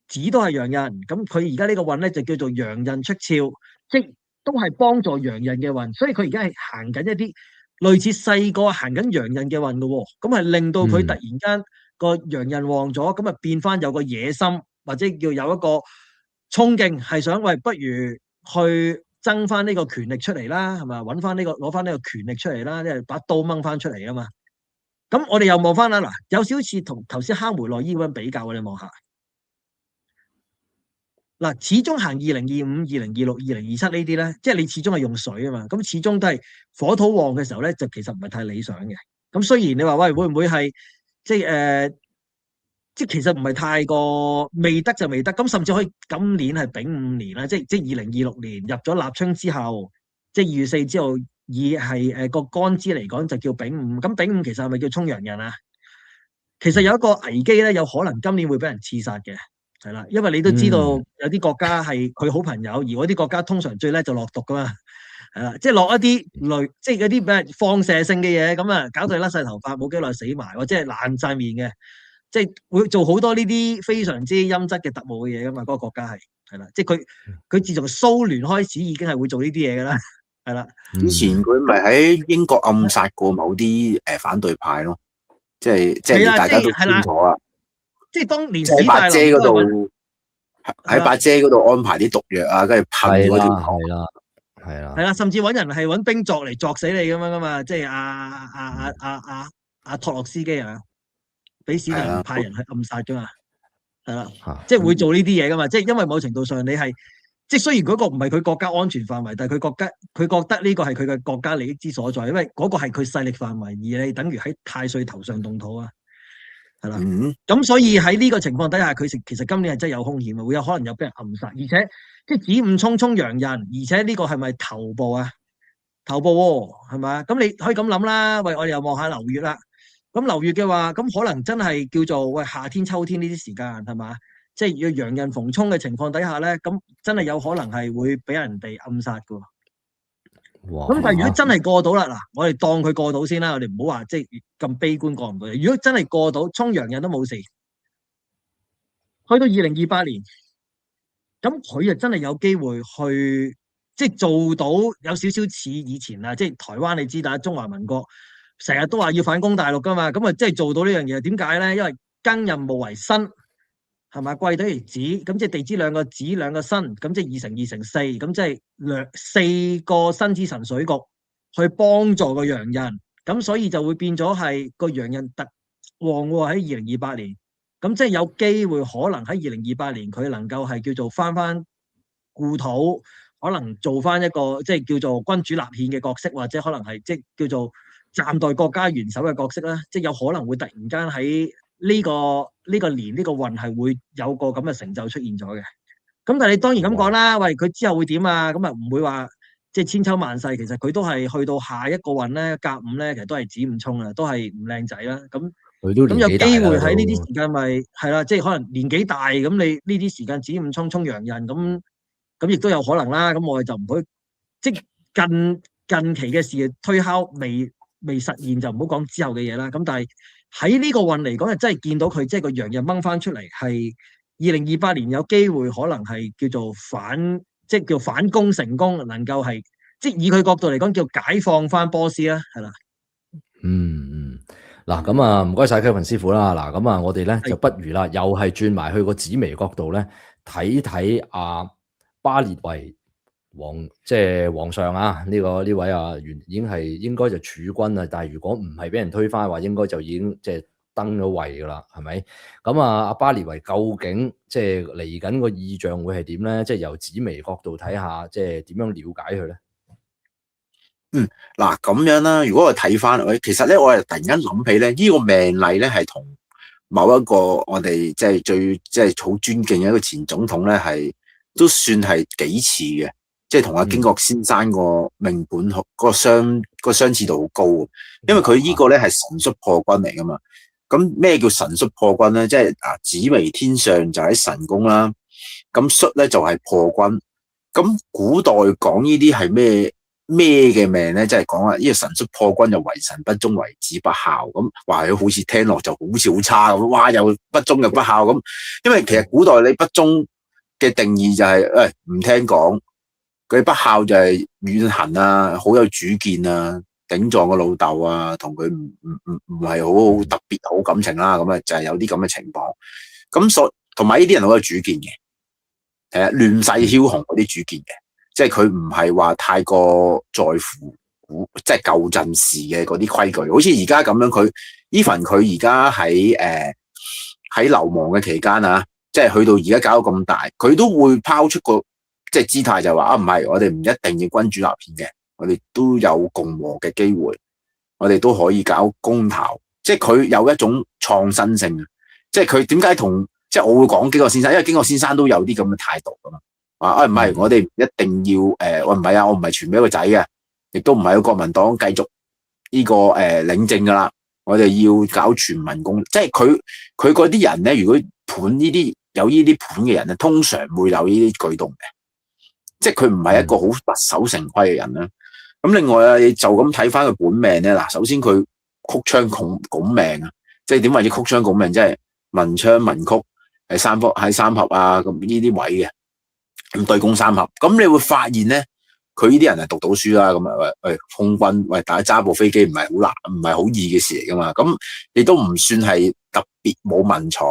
子都係洋人，咁佢而家呢個運咧就叫做洋人出鞘，即都係幫助洋人嘅運，所以佢而家係行緊一啲類似細個行緊洋人嘅運嘅喎，咁係令到佢突然間個洋人旺咗，咁啊變翻有個野心，或者叫有一個衝勁，係想喂，不如去爭翻呢個權力出嚟啦，係咪？揾翻呢個攞翻呢個權力出嚟啦，即係把刀掹翻出嚟啊嘛。咁我哋又望翻啦，嗱，有少少似同頭先哈梅內伊咁樣比較嘅，你望下。嗱，始終行2025、2026、2027呢啲咧，即係你始終係用水啊嘛，咁始終都係火土旺嘅時候咧，就其實唔係太理想嘅。咁雖然你話喂，會唔會係即係即係其實唔係太過未得就未得，咁甚至可以今年係丙午年啦，即係2026年入咗立春之後，即係2月4之後，以係個干支嚟講就叫丙午。咁丙午其實係咪叫沖洋人啊？其實有一個危機咧，有可能今年會俾人刺殺嘅。係啦，因為你都知道有啲國家係佢好朋友，而嗰啲國家通常最叻就落毒噶嘛，係啦，即係落一啲類，即係嗰啲咩放射性嘅嘢，咁啊搞到你甩晒頭髮，冇幾耐死埋，或者係爛晒面嘅，即係會做好多呢啲非常之陰質嘅特務嘅嘢噶嘛，嗰個國家係啦，即係佢自從蘇聯開始已經係會做呢啲嘢噶啦，係啦。以前佢咪喺英國暗殺過某啲反對派咯，即係大家都清楚啊。即係當年喺八姐嗰度，喺八姐嗰度安排啲毒藥啊，跟住噴嗰條係啦，甚至揾人係揾冰鑿嚟鑿死你咁樣噶嘛，即係阿托洛斯基啊，俾史達林派人去暗殺噶嘛，係啦，即係會做呢啲嘢噶嘛，即係因為某程度上你係，即係雖然嗰個唔係佢國家安全範圍，但係佢覺得呢個係佢嘅國家利益之所在，因為嗰個係佢勢力範圍，而你等於喺太歲頭上動土啊。係啦，咁所以喺呢個情況底下，佢其實今年係真係有風險嘅，會有可能有俾人暗殺，而且即係子午沖洋人，而且呢個係咪頭部啊？頭部喎，係咪？咁你可以咁諗啦。喂，我哋又望下流月啦。咁流月嘅話，咁可能真係叫做喂夏天、秋天呢啲時間係嘛？即係要洋人逢沖嘅情況底下咧，咁真係有可能係會俾人哋暗殺㗎。咁但係如果真係過到啦，嗱，我哋當佢過到先啦，我哋唔好話即係咁悲觀過唔到。如果真係過到，沖洋人都冇事，去到2028年，咁佢就真係有機會去即係做到有少少似以前啦，即係台灣你知打中華民國成日都話要反攻大陸噶嘛，咁啊即係做到呢樣嘢。點解咧？因為庚寅木為申，係嘛，癸等於子，咁即係地支兩個子兩個申，咁即係2乘2乘4，咁即係4個申之辰水局去幫助個洋人，咁所以就會變咗係個洋人特旺喎喺2028年，咁即係有機會可能喺2028年佢能夠係叫做翻故土，可能做翻一個即係叫做君主立憲嘅角色，或者可能係即係叫做暫代國家元首嘅角色啦，即係有可能會突然間喺呢個年呢個運係會有個咁嘅成就出現咗嘅。咁但係你當然咁講啦，喂，佢之後會點啊？咁啊唔會話即係千秋萬世，其實佢都係去到下一個運咧，甲午咧，其實都係子午沖啊，都係唔靚仔啦。咁有機會喺呢啲時間咪係啦，即係可能年紀大，咁你呢啲時間子午沖洋人，咁亦都有可能啦。咁我哋就唔會即係近期嘅事推敲未實現，就唔好講之後嘅嘢啦。咁但係喺呢個運嚟講，就真係見到佢即係個洋人掹翻出嚟，係2028年有機會可能係叫做即係叫反攻成功，能夠係即係以佢角度嚟講叫解放翻波斯啦，係啦。嗱咁啊，唔該晒 Kevin 師傅啦。嗱咁啊，我哋咧係就不如啦，又係轉埋去個紫微角度咧，睇睇阿巴列維即係皇上啊，呢位啊，已經係應該就儲君啊。但係如果唔係俾人推翻嘅話，應該就已經即係登咗位噶啦，係咪？咁啊，阿巴列維究竟即係嚟緊個意象會係點咧？即係由紫微角度睇下，即係點樣了解佢咧？嗱咁樣啦，如果我睇翻，其實咧我係突然間諗起咧，呢個命例咧係同某一個我哋即係最即係好尊敬嘅一個前總統咧，係都算係幾似嘅，即係同阿經國先生個命本個相似度好高，因為佢呢個咧係神率破軍嚟噶嘛。咁咩叫神率破軍咧？即係紫微天上就喺神宮啦，咁率咧就係破軍。咁古代講呢啲係咩嘅命咧？即係講呢個神率破軍就為神不忠，為子不孝。咁話佢好似聽落就好似好差咁，哇！又不忠又不孝咁。因為其實古代你不忠嘅定義就係唔聽講，佢不孝就係遠行啊，好有主見啊，頂撞個老豆啊，同佢唔係好特別好感情啦。咁啊就係有啲咁嘅情況。咁同埋呢啲人好有主見嘅，亂世梟雄嗰啲主見嘅。即係佢唔係話太過在乎即係舊陣時嘅嗰啲規矩，好似而家咁樣。佢 even 佢而家喺流亡嘅期間啊，即係去到而家搞到咁大，佢都會拋出個即係姿態，就話唔係，我哋唔一定要君主立憲嘅，我哋都有共和嘅機會，我哋都可以搞公投。即係佢有一種創新性，即係佢點解即係我會講經國先生，因為經國先生都有啲咁嘅態度噶嘛。唔係，我哋一定要唔係啊，我唔係傳俾個仔嘅，亦都唔係國民黨繼續呢個領政噶啦，我哋要搞全民公，即係佢嗰啲人咧，如果盤呢啲有呢啲盤嘅人咧，通常會有呢啲舉動嘅，即係佢唔係一個好墨守成規嘅人啦。咁另外啊，你就咁睇翻佢本命咧，嗱，首先佢曲槍拱命啊，即係點為之曲槍拱命？即係文昌文曲喺三合啊，咁呢啲位嘅。咁對攻三合，咁你會發現咧，佢呢啲人係讀到書啦，咁啊空軍，大家揸部飛機唔係好難，唔係好易嘅事嚟噶嘛，咁亦都唔算係特別冇文采。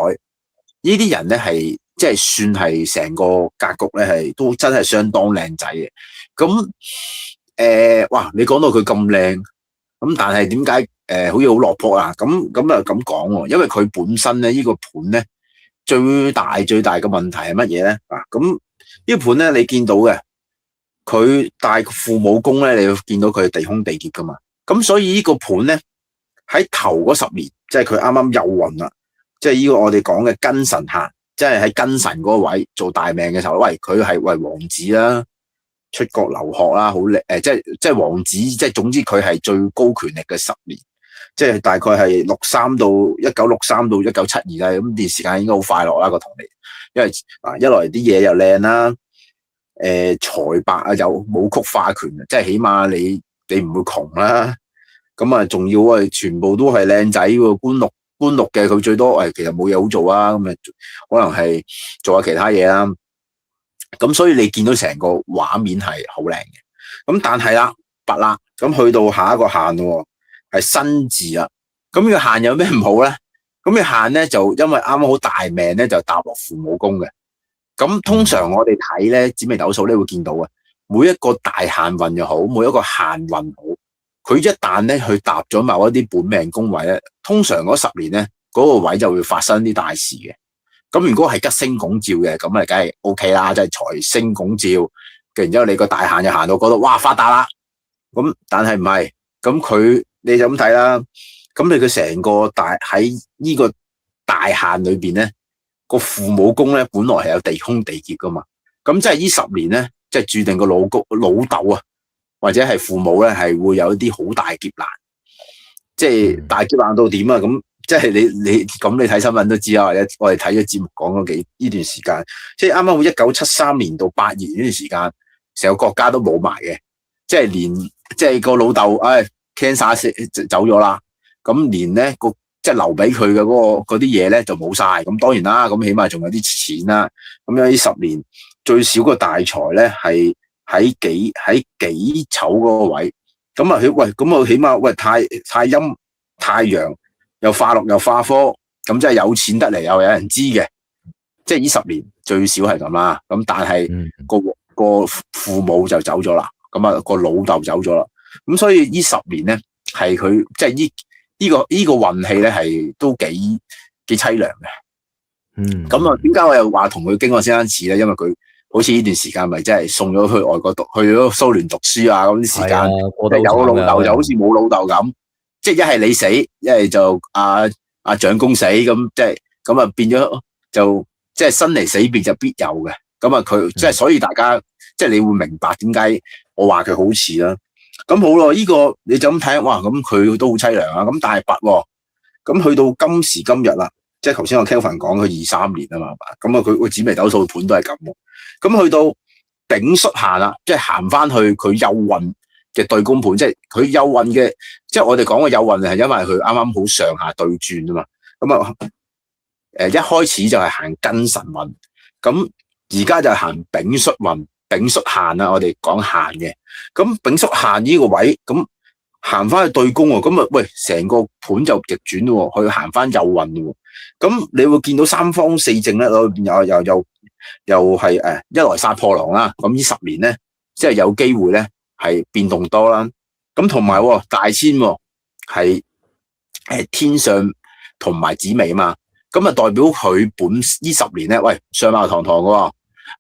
呢啲人咧係即係算係成個格局咧係都真係相當靚仔嘅。咁哇，你講到佢咁靚，咁但係點解好似好落魄啊？咁啊咁講喎，因為佢本身咧呢個盤咧最大嘅問題係乜嘢咧？咁呢個盤咧，你見到嘅，佢大父母宮咧，你要見到佢地空地劫噶嘛。咁所以呢個盤咧喺頭嗰10年，即係佢啱啱有運啦，即係呢個我哋講嘅庚辰限，即係喺庚辰嗰個位做大命嘅時候，喂，佢係王子啦，出國留學啦，好叻，即係王子，即係總之佢係最高權力嘅10年，即係大概係1963到1972啦。咁段時間應該好快樂啦個童年。因為一來啲嘢又靚啦，財帛啊又冇曲化權，即係起碼你唔會窮啦。咁啊，仲要全部都係靚仔喎，官祿嘅佢最多其實冇嘢好做啊，咁啊可能係做下其他嘢啦。咁所以你見到成個畫面係好靚嘅。咁但係啦，拔啦，咁去到下一個限喎，係辛字啊。咁呢個限有咩唔好咧？咁嘅限咧就因為啱啱好大命咧就踏落父母宮嘅。咁通常我哋睇咧紫微斗數咧會見到每一個大限運又好，每一個限運好，佢一旦咧去踏咗某一啲本命宮位咧，通常嗰10年咧嗰個位就會發生啲大事嘅。咁如果係吉星拱照嘅，咁啊梗係 OK 啦，即係財星拱照，然之後你個大限就行到嗰度，哇發達啦。咁但係唔係，咁你就咁睇啦。咁你佢成個喺呢個大限裏邊咧，個父母宮咧本來係有地空地劫噶嘛，咁即係呢10年咧，即係注定個老豆啊，或者係父母咧係會有一啲好大劫難，即係大劫難到點啊？咁即係你睇新聞都知啊，或者我哋睇咗節目講咗呢段時間，即係啱啱好1973年到8月呢段時間，成個國家都冇埋嘅，即係連即係個老豆cancer 走咗啦。咁連咧個即係留俾佢嘅嗰啲嘢咧就冇晒。咁當然啦，咁起碼仲有啲錢啦。咁有呢10年最少個大財咧係喺己丑嗰個位。咁啊，咁啊起碼太陰太陽又化祿又化科，咁即係有錢得嚟又有人知嘅。即係呢10年最少係咁啦。咁但係個父母就走咗啦，咁啊個老豆走咗啦。咁所以呢10年咧係佢即係呢個運氣咧係都幾淒涼嘅。咁啊，點解我又話同佢經過先生似咧？因為佢好似呢段時間咪真係送咗去外國去咗蘇聯讀書啊，咁啲時間有老豆就好似冇老豆咁，即係一係你死，一係就阿長公死，咁即係咁啊變咗就即係生離死別就必有嘅。咁啊佢即係所以大家即係你會明白點解我話佢好似啦。咁好咯，呢個你就咁睇，哇！咁佢都好凄涼啊。咁但係咁去到今時今日啦，即係頭先我 Kelvin 講佢23年啊嘛，咁啊佢個紫微斗數盤都係咁。咁去到丙戌限啦，即係行翻去佢幼運嘅對宮盤，即係佢幼運嘅，即係我哋講嘅幼運係因為佢啱啱好上下對轉啊嘛。咁啊，一開始就係行庚辰運，咁而家就行丙戌運。丙戌限啦，我哋講限嘅。咁丙戌限呢個位，咁行翻去對宮喎，咁啊成個盤就逆轉咯，去行翻右運喎。咁你會見到三方四正咧，又係一來殺破狼啦。咁呢10年咧，即係有機會咧係變動多啦。咁同埋大千係天相同埋紫微啊嘛，咁啊代表佢本呢10年咧，相貌堂堂嘅喎。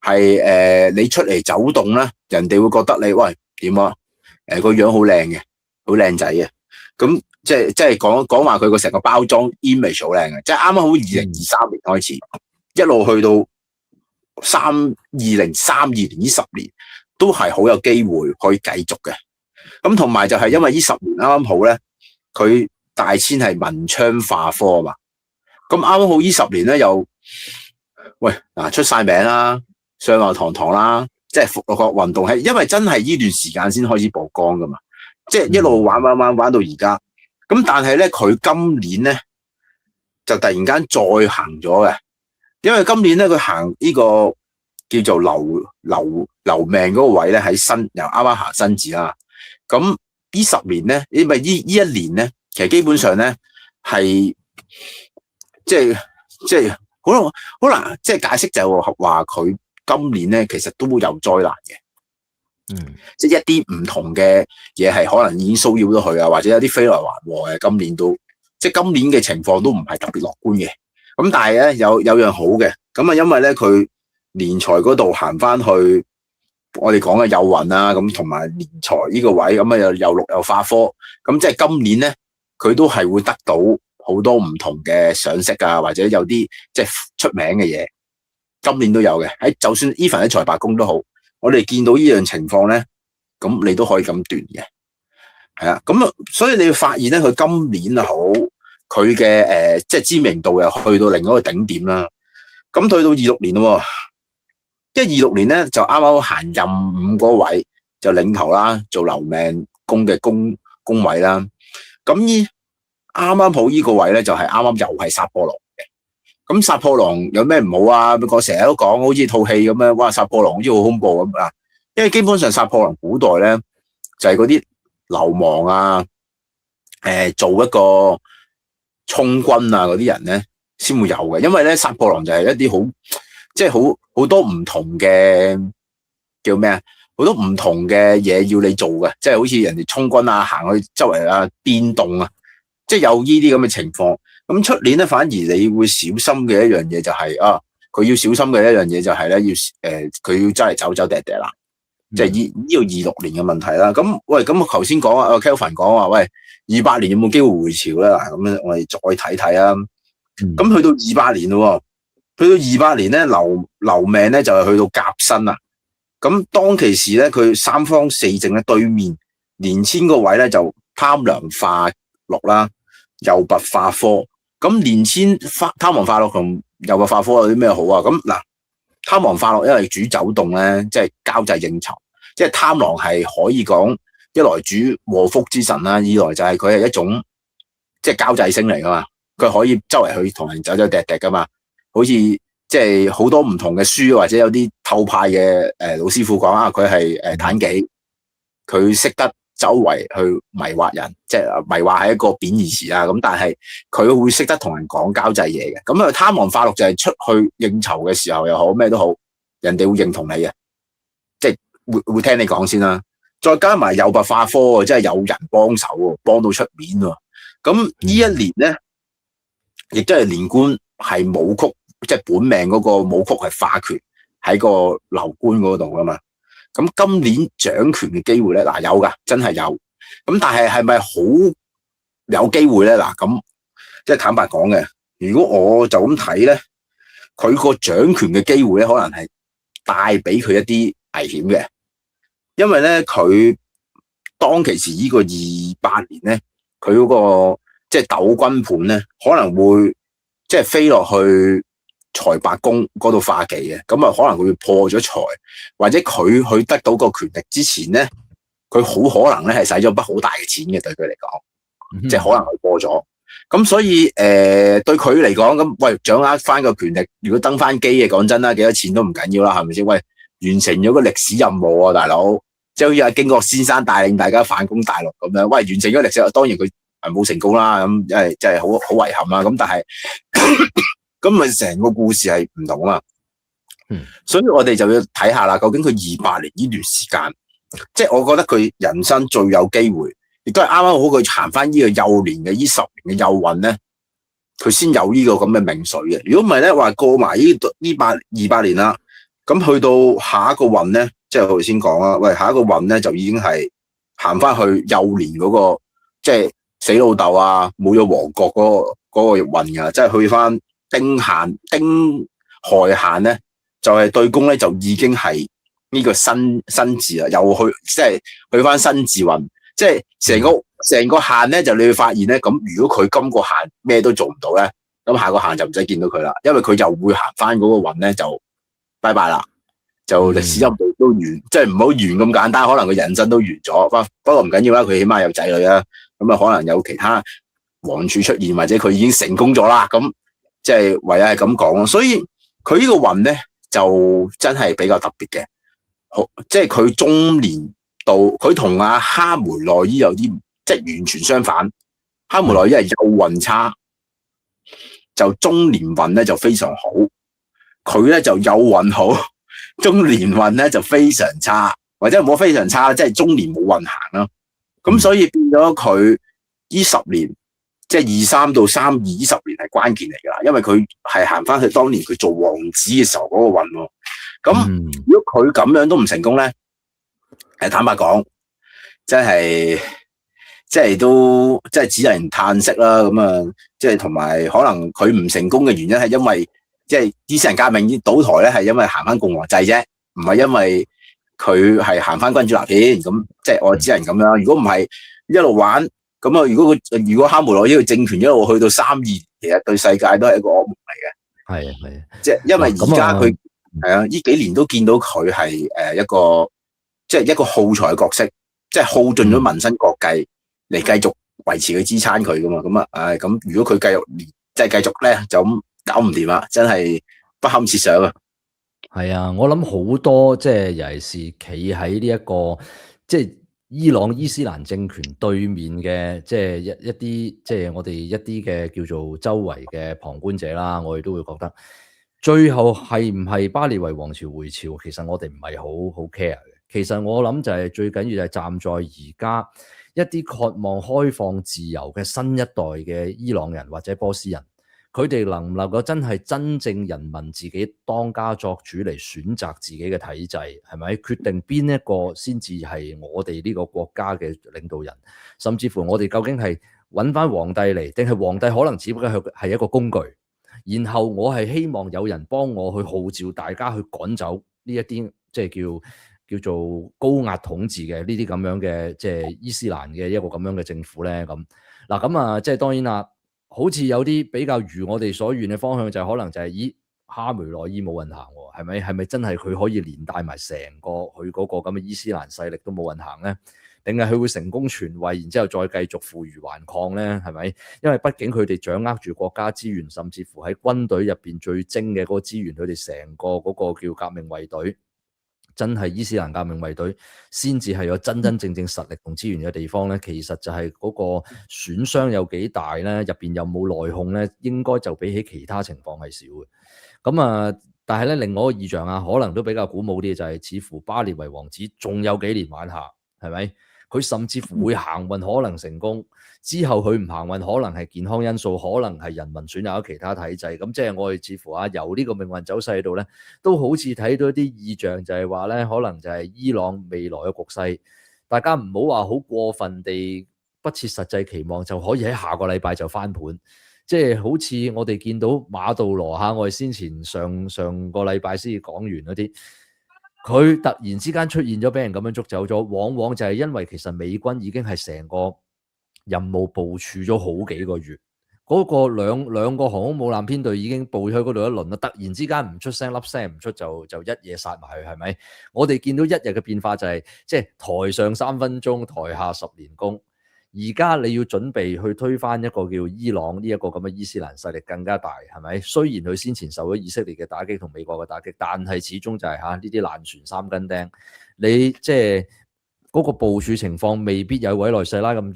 係你出嚟走動咧，人哋會覺得你點啊？個樣好靚嘅，好靚仔嘅。咁即係講話佢個成個包裝 image 好靚嘅，即係啱啱好2023年開始，一路去到2032年呢10年，都係好有機會可以繼續嘅。咁同埋就係因為呢10年啱啱好咧，佢大千係文昌化科啊嘛。咁啱啱好呢10年咧又出晒名啦。相貌堂堂啦，即係復學運動係，因為真係呢段時間先開始曝光噶嘛，即係一路玩到而家。咁但係咧，佢今年咧就突然間再行咗嘅，因為今年咧佢行呢個叫做流命嗰個位咧喺又啱啱行辛字啦。咁呢10年咧，因為呢一年咧，其實基本上咧係即係好難即係解釋，就係話佢。今年咧，其實都會有災難嘅，即係一啲唔同嘅嘢係可能已經騷擾到佢啊，或者有啲飛來橫禍嘅。今年都即係今年嘅情況都唔係特別樂觀嘅。咁但係咧有樣好嘅，咁啊因為咧佢年財嗰度行翻去我哋講嘅右運啊，咁同埋年財呢個位，咁啊又祿又化科，咁即係今年咧佢都係會得到好多唔同嘅賞識啊，或者有啲即係出名嘅嘢。今年都有嘅，就算 even 喺財帛宮都好，我哋見到呢樣情況咧，咁你都可以咁斷嘅，係啊，咁啊，所以你會發現咧，佢今年啊好，佢嘅即係知名度又去到另一個頂點啦。咁去到26年咯，即係26年咧就啱啱行任午嗰位就領頭啦，做流命宮嘅宮位啦。咁呢啱啱好呢個位咧就係啱啱又係殺破狼。咁殺破狼有咩唔好啊？我成日都講，好似套戲咁樣，殺破狼好似好恐怖咁啊！因為基本上殺破狼古代咧就係嗰啲流氓啊，做一個充軍啊嗰啲人咧先會有嘅。因為咧殺破狼就係一啲好即係好多唔同嘅叫咩啊？好多唔同嘅嘢要你做嘅，即係好似人哋充軍啊，行去周圍啊變動啊，即係有呢啲咁嘅情況。咁出年咧，反而你會小心嘅一樣嘢就係佢要小心嘅一樣嘢就係咧，佢要真係走趯啦，即係呢個26年嘅問題啦。咁咁我頭先講Kelvin 講話28年有冇機會回潮咧？嗱，咁我哋再睇睇啊。咁去到28年咯，去到28年咧，流命咧就係去到甲申啦。咁當其時咧，佢三方四正咧對面年遷個位咧就貪狼化祿啦，右弼化科。咁年遷貪狼化祿同右弼化科有啲咩好啊？咁嗱，貪狼化祿因為主走動咧，即係交際應酬，即係貪狼係可以講一來主禍福之神啦，二來就係佢係一種即係交際星嚟噶嘛。佢可以周圍去同人走走趯趯噶嘛。好似即係好多唔同嘅書或者有啲透派嘅老師傅講啊，佢係妲己，佢識得周圍去迷惑人，即係迷惑係一個貶義詞啦。咁但係佢會識得同人講交際嘢嘅。咁貪狼化祿就係出去應酬嘅時候又好咩都好，人哋會認同你嘅，即係會聽你講先啦。再加埋酉白化科，即係有人幫手喎，幫到出面喎。咁呢一年咧，亦都係年官係武曲，即係本命嗰個武曲係化權喺個流官嗰度噶嘛。咁今年掌權嘅機會咧，嗱有噶，真係有。咁但係係咪好有機會咧？嗱，咁即係坦白講嘅，如果我就咁睇咧，佢個掌權嘅機會咧，可能係帶俾佢一啲危險嘅，因為咧佢當其時呢個28年咧，佢嗰個即係斗軍盤咧，可能會即係飛落去財帛宮嗰度化忌嘅，咁啊可能會破咗財，或者佢去得到個權力之前咧，佢好可能咧係使咗筆好大嘅錢嘅，對佢嚟講，即係可能佢破咗。咁所以對佢嚟講，咁喂掌握翻個權力，如果登翻基嘅，講真啦，幾多錢都唔緊要啦，係咪先？喂，完成咗個歷史任務啊，大佬，即係好似阿經國先生帶領大家反攻大陸咁樣，喂，完成咗歷史，當然佢冇成功啦，咁因為真係好遺憾啦。咁但係咁咪成個故事係唔同啊嘛。所以我哋就要睇下啦，究竟佢28年呢段時間，即係我覺得佢人生最有機會。亦都係啱啱好，佢行翻呢個幼年嘅呢10年嘅幼運咧，佢先有呢個咁嘅命水嘅。如果唔係咧，話過埋28年啦，咁去到下一個運咧，即係我哋先講啦。喂，下一個運咧就已經係行翻去幼年嗰個，即係死老豆啊，冇咗王國嗰個運噶，即係去翻丁亥限咧，就係對宮咧就已經係呢個辛字啦，又去即係去翻辛字運。即係成個限咧，就你會發現咧，咁如果佢今個限咩都做唔到咧，咁下個限就唔使見到佢啦，因為佢又會行翻嗰個運咧，就拜拜啦，就歷史任務都完，即係唔好完咁簡單，可能佢人生都完咗，不過唔緊要啦，佢起碼有仔女啦，咁啊可能有其他王儲出現，或者佢已經成功咗啦，咁即係唯有係咁講咯。所以佢呢個運咧就真係比較特別嘅，好，即係佢中年。佢同阿哈梅內伊有啲即係完全相反，哈梅內伊係幼運差，就中年運咧就非常好，佢咧就幼運好，中年運咧就非常差，或者唔好非常差，即係中年冇運行啦。咁所以變咗佢呢10年，即係23到32呢10年係關鍵嚟噶啦，因為佢係行翻去當年佢做王子嘅時候嗰個運喎。咁如果佢咁樣都唔成功咧？坦白講，真係即係都即係只能嘆息啦。咁啊，即係同埋可能佢唔成功嘅原因係因為即係伊斯蘭革命倒台咧，係因為行翻共和制啫，唔係因為佢係行翻君主立憲。咁即係我只能咁樣。如果唔係一路玩咁啊，如果哈梅內伊呢個政權一路去到32，其實對世界都係一個噩夢嚟嘅。係，即係因為而家佢係啊，呢幾年都見到佢係一個。即係一個耗財嘅角色，即係耗盡咗民生國計嚟繼續維持佢支撐佢噶嘛。咁啊，咁如果佢繼續咧，就咁搞唔掂啦，真係不堪設想啊！係啊，我諗好多即係尤其是企喺呢一個即係伊朗伊斯蘭政權對面嘅，即係一啲即係我哋一啲嘅叫做周圍嘅旁觀者啦，我哋都會覺得最後係唔係巴列維王朝回朝，其實我哋唔係好 care 嘅。其實我諗就係最緊要就係站在而家一啲渴望開放自由嘅新一代嘅伊朗人或者波斯人，佢哋能唔能夠真係真正人民自己當家作主嚟選擇自己嘅體制，係咪決定邊一個先至係我哋呢個國家嘅領導人，甚至乎我哋究竟係揾翻皇帝嚟，定係皇帝可能只不過係一個工具，然後我係希望有人幫我去號召大家去趕走呢一啲即係叫做高壓統治嘅呢啲咁樣嘅即係伊斯蘭嘅一個咁樣嘅政府咧。咁嗱咁啊，即係當然啦，好似有啲比較如我哋所願嘅方向就係可能就係哈梅內伊冇運行喎，係咪？係咪真係佢可以連帶埋成個佢嗰個咁嘅伊斯蘭勢力都冇運行咧？定係佢會成功傳位，然之後再繼續負隅頑抗咧？係咪？因為畢竟佢哋掌握住國家資源，甚至乎喺軍隊入邊最精嘅嗰個資源，佢哋成個嗰個叫革命衛隊。真係伊斯蘭革命衛隊先至係有真真正正實力同資源嘅地方咧，其實就係嗰個損傷有幾大咧，入邊有冇內訌咧，應該就比起其他情況係少嘅。咁啊，但係咧另外一個異象啊，可能都比較鼓舞啲，就係似乎巴列維王子仲有幾年玩下，係咪？佢甚至乎會行運，可能成功。之後佢唔行運，可能係健康因素，可能係人民選有咗其他體制。咁即係我哋似乎由呢個命運走勢度咧，都好似睇到一啲異象，就係話咧，可能就係伊朗未來嘅局勢，大家唔好話好過分地不切實際期望，就可以喺下個禮拜就翻盤。即係好似我哋見到馬杜羅嚇，我哋先前上個禮拜先至講完嗰啲。佢突然之間出現咗，俾人咁樣捉走咗，往往就係因為其實美軍已經係成個任務部署咗好幾個月，嗰個兩個航空母艦編隊已經佈喺嗰度一輪啦，突然之間唔出聲，粒聲唔出就一嘢殺埋去，係咪？我哋見到一日嘅變化就係即係台上3分鐘，台下10年功。而家你要準備去推翻一個叫伊朗呢一個咁嘅伊斯蘭勢力更加大，係咪？雖然佢先前受咗以色列嘅打擊同美國嘅打擊，但係始終就係呢啲爛船3根釘。你即係嗰個部署情況未必有委內瑞拉咁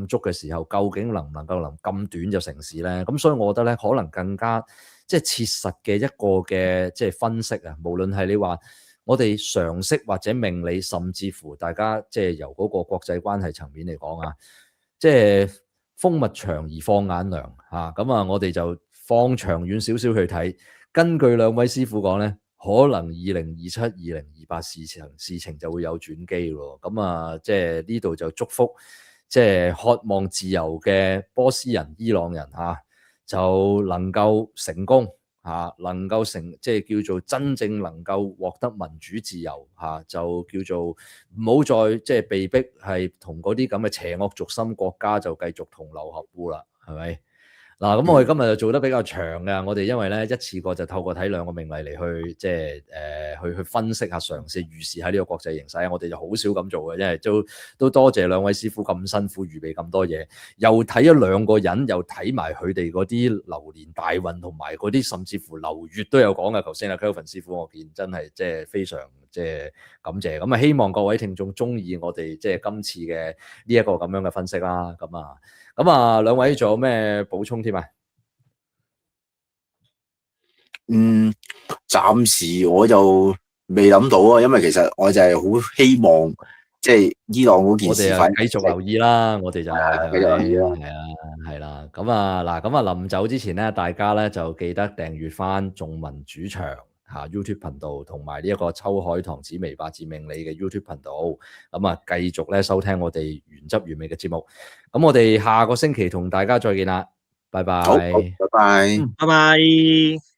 足嘅時候，究竟能唔能夠咁短就成事咧？咁所以我覺得咧，可能更加即係切實嘅一個嘅即係分析啊，無論係你話我哋常識或者命理，甚至乎大家即係由嗰個國際關係層面嚟講啊。即係風物長而放眼量嚇，咁我哋就放長遠少少去睇。根據兩位師傅講咧，可能2027、2028事情就會有轉機咯。咁即係呢度就祝福，即係渴望自由嘅波斯人、伊朗人就能夠成功。能夠即係叫做真正能夠獲得民主自由就叫做唔好再即係被逼係同嗰啲咁嘅邪惡軸心國家就繼續同流合污啦，係咪？嗱，咁我哋今日就做得比較長嘅，我哋因為咧一次過就透過睇2個命例嚟去即係去分析下，嘗試預示喺呢個國際形勢，我哋就好少咁做嘅，因為都多謝2位師傅咁辛苦預備咁多嘢，又睇咗2個人，又睇埋佢哋嗰啲流年大運同埋嗰啲甚至乎流月都有講嘅。頭先Kelvin 師傅我見真係即係非常即係感謝，咁希望各位聽眾中意我哋即係今次嘅呢一個咁樣嘅分析啦，咁2位仲有咩補充添啊？暫時我就未諗到啊，因為其實我就係好希望即係伊朗嗰件事我哋繼續留意啦，我哋就繼續留意啦，係啦。咁臨走之前咧，大家咧就記得訂閱翻眾民主牆YouTube 頻道同埋呢一個秋海棠紫微八字命理嘅 YouTube 頻道，繼續咧收聽我哋原汁原味嘅節目。咁我哋下個星期同大家再見啦，拜拜。好，拜拜。拜拜。